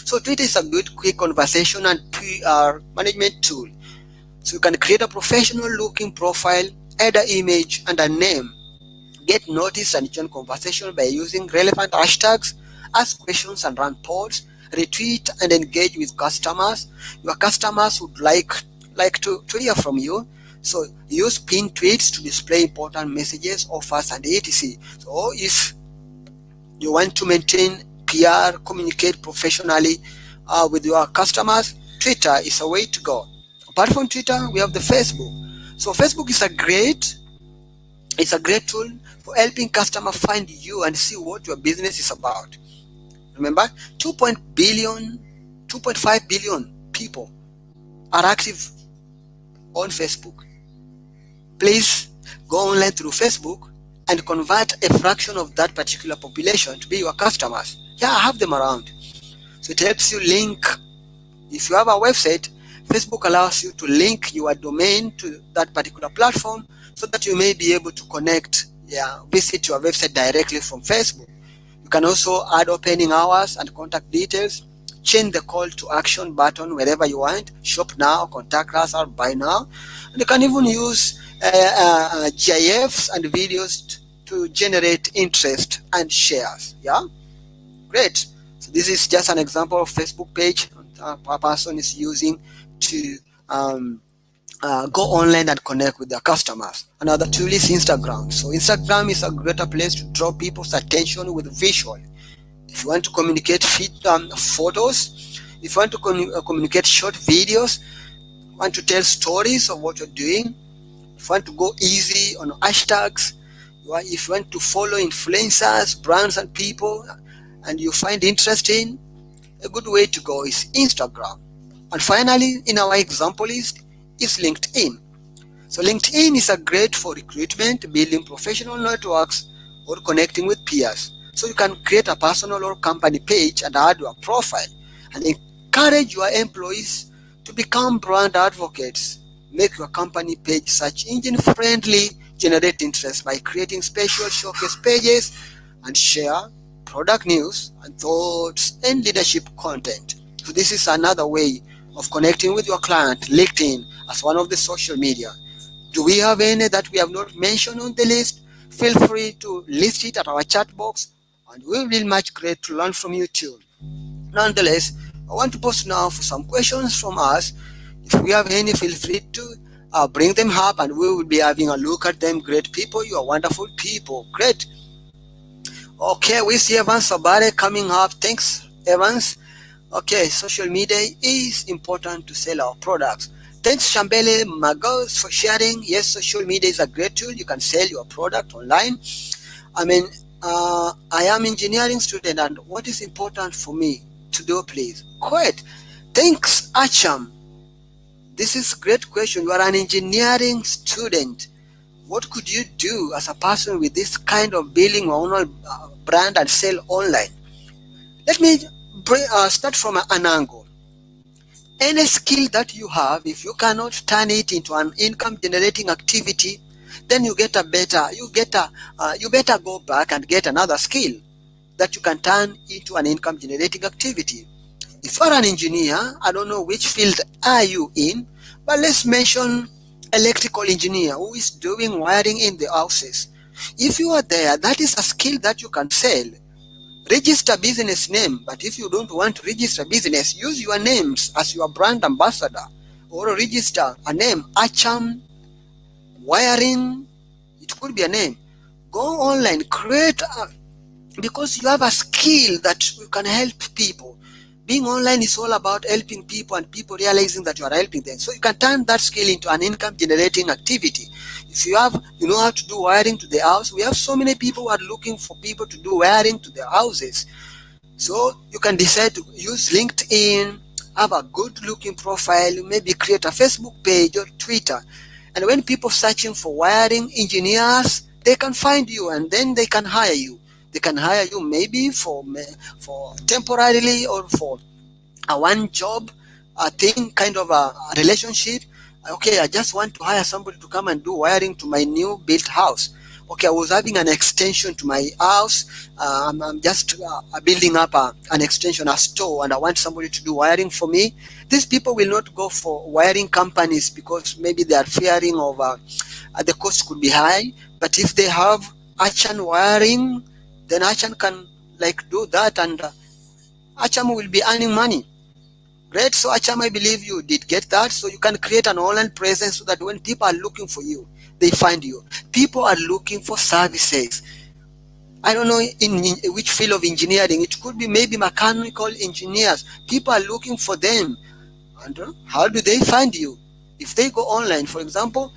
Speaker 1: So Twitter is a good quick conversation and PR management tool. So you can create a professional looking profile, add an image and a name, get noticed and join conversation by using relevant hashtags, ask questions and run polls, retweet and engage with customers. Your customers would like to hear from you. So use pinned tweets to display important messages, offers and etc. So if you want to maintain PR, communicate professionally with your customers, Twitter is a way to go. Apart from Twitter, we have the Facebook. So Facebook is a great tool for helping customers find you and see what your business is about. Remember, 2.5 billion people are active on Facebook. Please go online through Facebook and convert a fraction of that particular population to be your customers. Yeah, have them around. So it helps you link. If you have a website, Facebook allows you to link your domain to that particular platform so that you may be able to connect, visit your website directly from Facebook. You can also add opening hours and contact details, change the call to action button wherever you want, shop now, contact us, or buy now. And you can even use GIFs and videos to generate interest and shares. Yeah, great. So this is just an example of Facebook page a person is using to go online and connect with their customers. Another tool is Instagram. So Instagram is a greater place to draw people's attention with visual. If you want to communicate photos, if you want to communicate short videos, want to tell stories of what you're doing, if you want to go easy on hashtags, if you want to follow influencers, brands and people, and you find interesting, a good way to go is Instagram. And finally, in our example list is LinkedIn. So LinkedIn is a great for recruitment, building professional networks, or connecting with peers. So you can create a personal or company page and add your profile and encourage your employees to become brand advocates. Make your company page search engine friendly, generate interest by creating special showcase pages, and share product news and thoughts and leadership content. So this is another way of connecting with your client, LinkedIn, as one of the social media. Do we have any that we have not mentioned on the list? Feel free to list it at our chat box, and we will be much great to learn from you too. Nonetheless, I want to post now for some questions from us. If we have any, feel free to bring them up, and we will be having a look at them. Great people, you are wonderful people. Great. Okay, we see Evans Sabare coming up. Thanks, Evans. Okay, social media is important to sell our products. Thanks, Shambele Magos, for sharing. Yes, social media is a great tool. You can sell your product online. I am engineering student, and what is important for me to do, please? Great. Thanks, Acham. This is a great question. You are an engineering student. What could you do as a person with this kind of building brand and sell online. Let me start from an angle. Any skill that you have, if you cannot turn it into an income generating activity, then you better go back and get another skill that you can turn into an income generating activity. If you are an engineer, I don't know which field are you in, but let's mention electrical engineer who is doing wiring in the houses. If you are there, that is a skill that you can sell. Register business name, but if you don't want to register business, use your names as your brand ambassador, or register a name, Acham Wiring. It could be a name. Go online, because you have a skill that you can help people. Being online is all about helping people and people realizing that you are helping them. So you can turn that skill into an income generating activity. If you know how to do wiring to the house, we have so many people who are looking for people to do wiring to their houses. So you can decide to use LinkedIn, have a good looking profile, maybe create a Facebook page or Twitter. And when people searching for wiring engineers, they can find you and then they can hire you. They can hire you maybe for temporarily or for a one job thing, kind of a relationship. Okay, I just want to hire somebody to come and do wiring to my new built house. Okay, I was having an extension to my house. I'm just building up an extension, a store, and I want somebody to do wiring for me. These people will not go for wiring companies because maybe they are fearing of the cost could be high. But if they have Achan wiring, then Achan can do that, and Acham will be earning money. Great. So Acham, I believe you did get that. So you can create an online presence so that when people are looking for you, they find you. People are looking for services. I don't know in which field of engineering. It could be maybe mechanical engineers. People are looking for them. And how do they find you? If they go online, for example,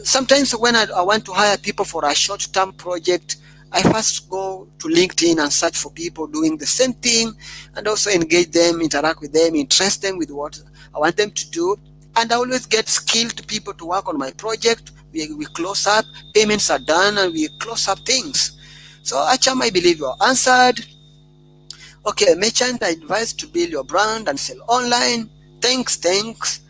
Speaker 1: sometimes when I want to hire people for a short-term project, I first go to LinkedIn and search for people doing the same thing and also engage them, interact with them, interest them with what I want them to do. And I always get skilled people to work on my project. We close up, payments are done, and we close up things. So Acham, I believe you are answered. Okay, merchant, I advise to build your brand and sell online. Thanks. Tekeba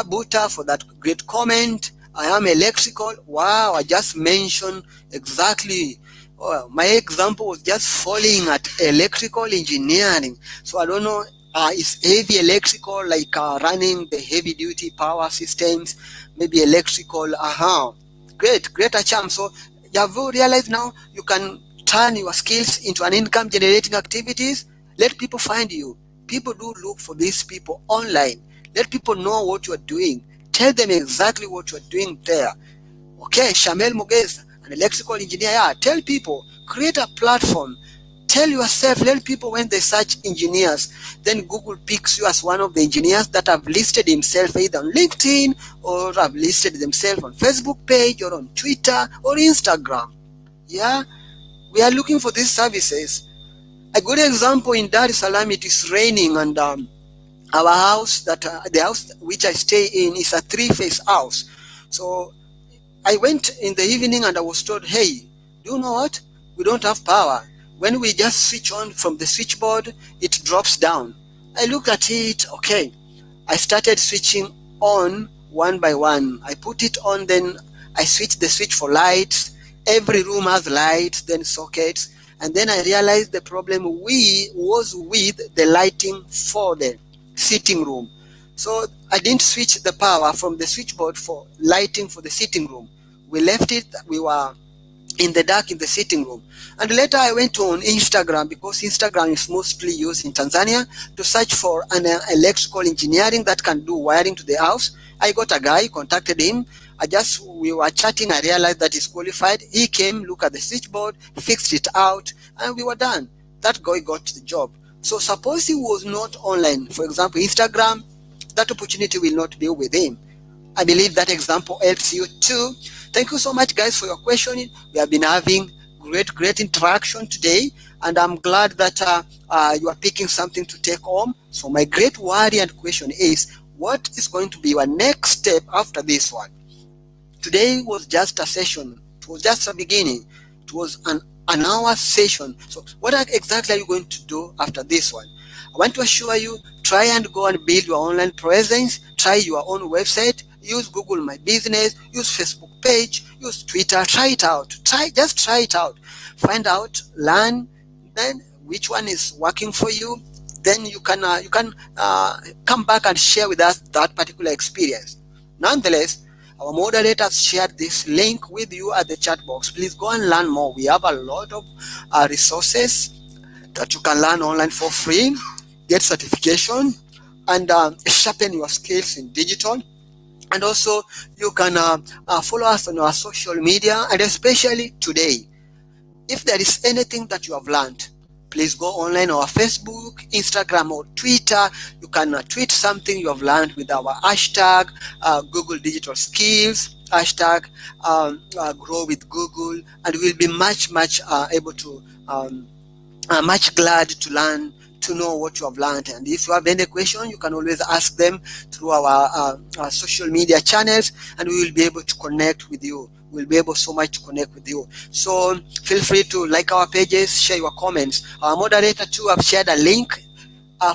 Speaker 1: Buta for that great comment. I am electrical. Wow, I just mentioned exactly. Oh, my example was just falling at electrical engineering. So I don't know, is heavy electrical like running the heavy duty power systems, maybe electrical. Great, Acham. So you have realized now you can turn your skills into an income generating activities. Let people find you. People do look for these people online. Let people know what you are doing. Tell them exactly what you are doing there. Okay, Shamel Muges, an electrical engineer. Yeah, tell people, create a platform. Tell yourself, let people when they search engineers, then Google picks you as one of the engineers that have listed himself either on LinkedIn or have listed themselves on Facebook page or on Twitter or Instagram. Yeah, we are looking for these services. A good example in Dar es Salaam, it is raining and our house, the house which I stay in, is a three-phase house. So I went in the evening and I was told, hey, do you know what? We don't have power. When we just switch on from the switchboard, it drops down. I looked at it, okay. I started switching on one by one. I put it on, then I switched the switch for lights. Every room has lights, then sockets. And then I realized the problem was with the lighting for the sitting room. So I didn't switch the power from the switchboard for lighting for the sitting room. We left it, we were in the dark in the sitting room. And later I went on Instagram, because Instagram is mostly used in Tanzania, to search for an electrical engineering that can do wiring to the house. I got a guy, contacted him. We were chatting, I realized that he's qualified. He came, looked at the switchboard, fixed it out, and we were done. That guy got the job. So suppose he was not online, for example, Instagram, that opportunity will not be with him. I believe that example helps you too. Thank you so much, guys, for your questioning. We have been having great interaction today, and I'm glad that you are picking something to take home. So my great worry and question is, what is going to be your next step after this one? Today was just a session. It was just a beginning. It It was an hour session. So what exactly are you going to do after this one? I want to assure you, try and go and build your online presence, try your own website, use Google My Business, use Facebook page, use Twitter, try it out. Just try it out. Find out, learn, then which one is working for you. Then you can come back and share with us that particular experience. Nonetheless, our moderators shared this link with you at the chat box. Please go and learn more. We have a lot of resources that you can learn online for free, get certification, and sharpen your skills in digital. And also, you can follow us on our social media, and especially today, if there is anything that you have learned, please go online on our Facebook, Instagram, or Twitter. You can tweet something you have learned with our hashtag Google Digital Skills, hashtag Grow with Google, and we'll be much able to much glad to learn, to know what you have learned. And if you have any question, you can always ask them through our social media channels, and we will be able to connect with you. We'll be able so much to connect with you. So feel free to like our pages, share your comments. Our moderator too have shared a link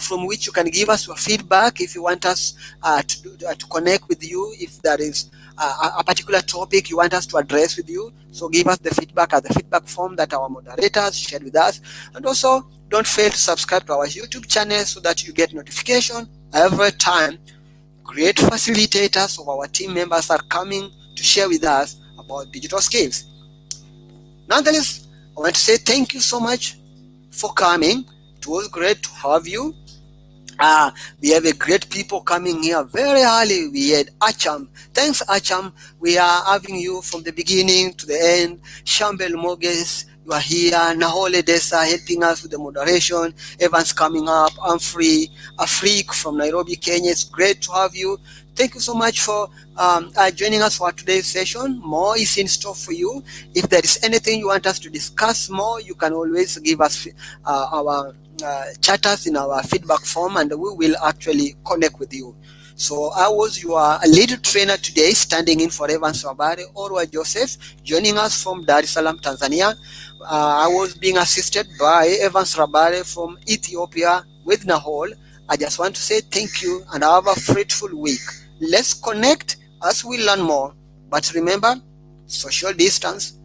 Speaker 1: from which you can give us your feedback if you want us to connect with you, if there is a particular topic you want us to address with you. So give us the feedback at the feedback form that our moderators shared with us. And also, don't fail to subscribe to our YouTube channel so that you get notification every time great facilitators of our team members are coming to share with us about digital skills. Nonetheless, I want to say thank you so much for coming. It was great to have you. We have a great people coming here very early. We had Acham. Thanks, Acham. We are having you from the beginning to the end. Shambel Moges, you are here. Nahole Desa helping us with the moderation. Evans coming up. I'm free. Afrik from Nairobi, Kenya. It's great to have you. Thank you so much for joining us for today's session. More is in store for you. If there is anything you want us to discuss more, you can always give us our chat us in our feedback form, and we will actually connect with you. So I was your lead trainer today, standing in for Evans Rabare, Orwa Joseph, joining us from Dar es Salaam, Tanzania. I was being assisted by Evans Rabare from Ethiopia with Nahol. I just want to say thank you and have a fruitful week. Let's connect as we learn more. But remember, social distance,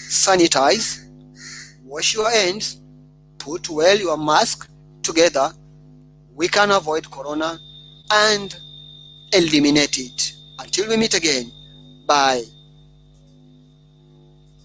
Speaker 1: sanitize, wash your hands, put well your mask. Together, we can avoid corona and eliminate it. Until we meet again, bye.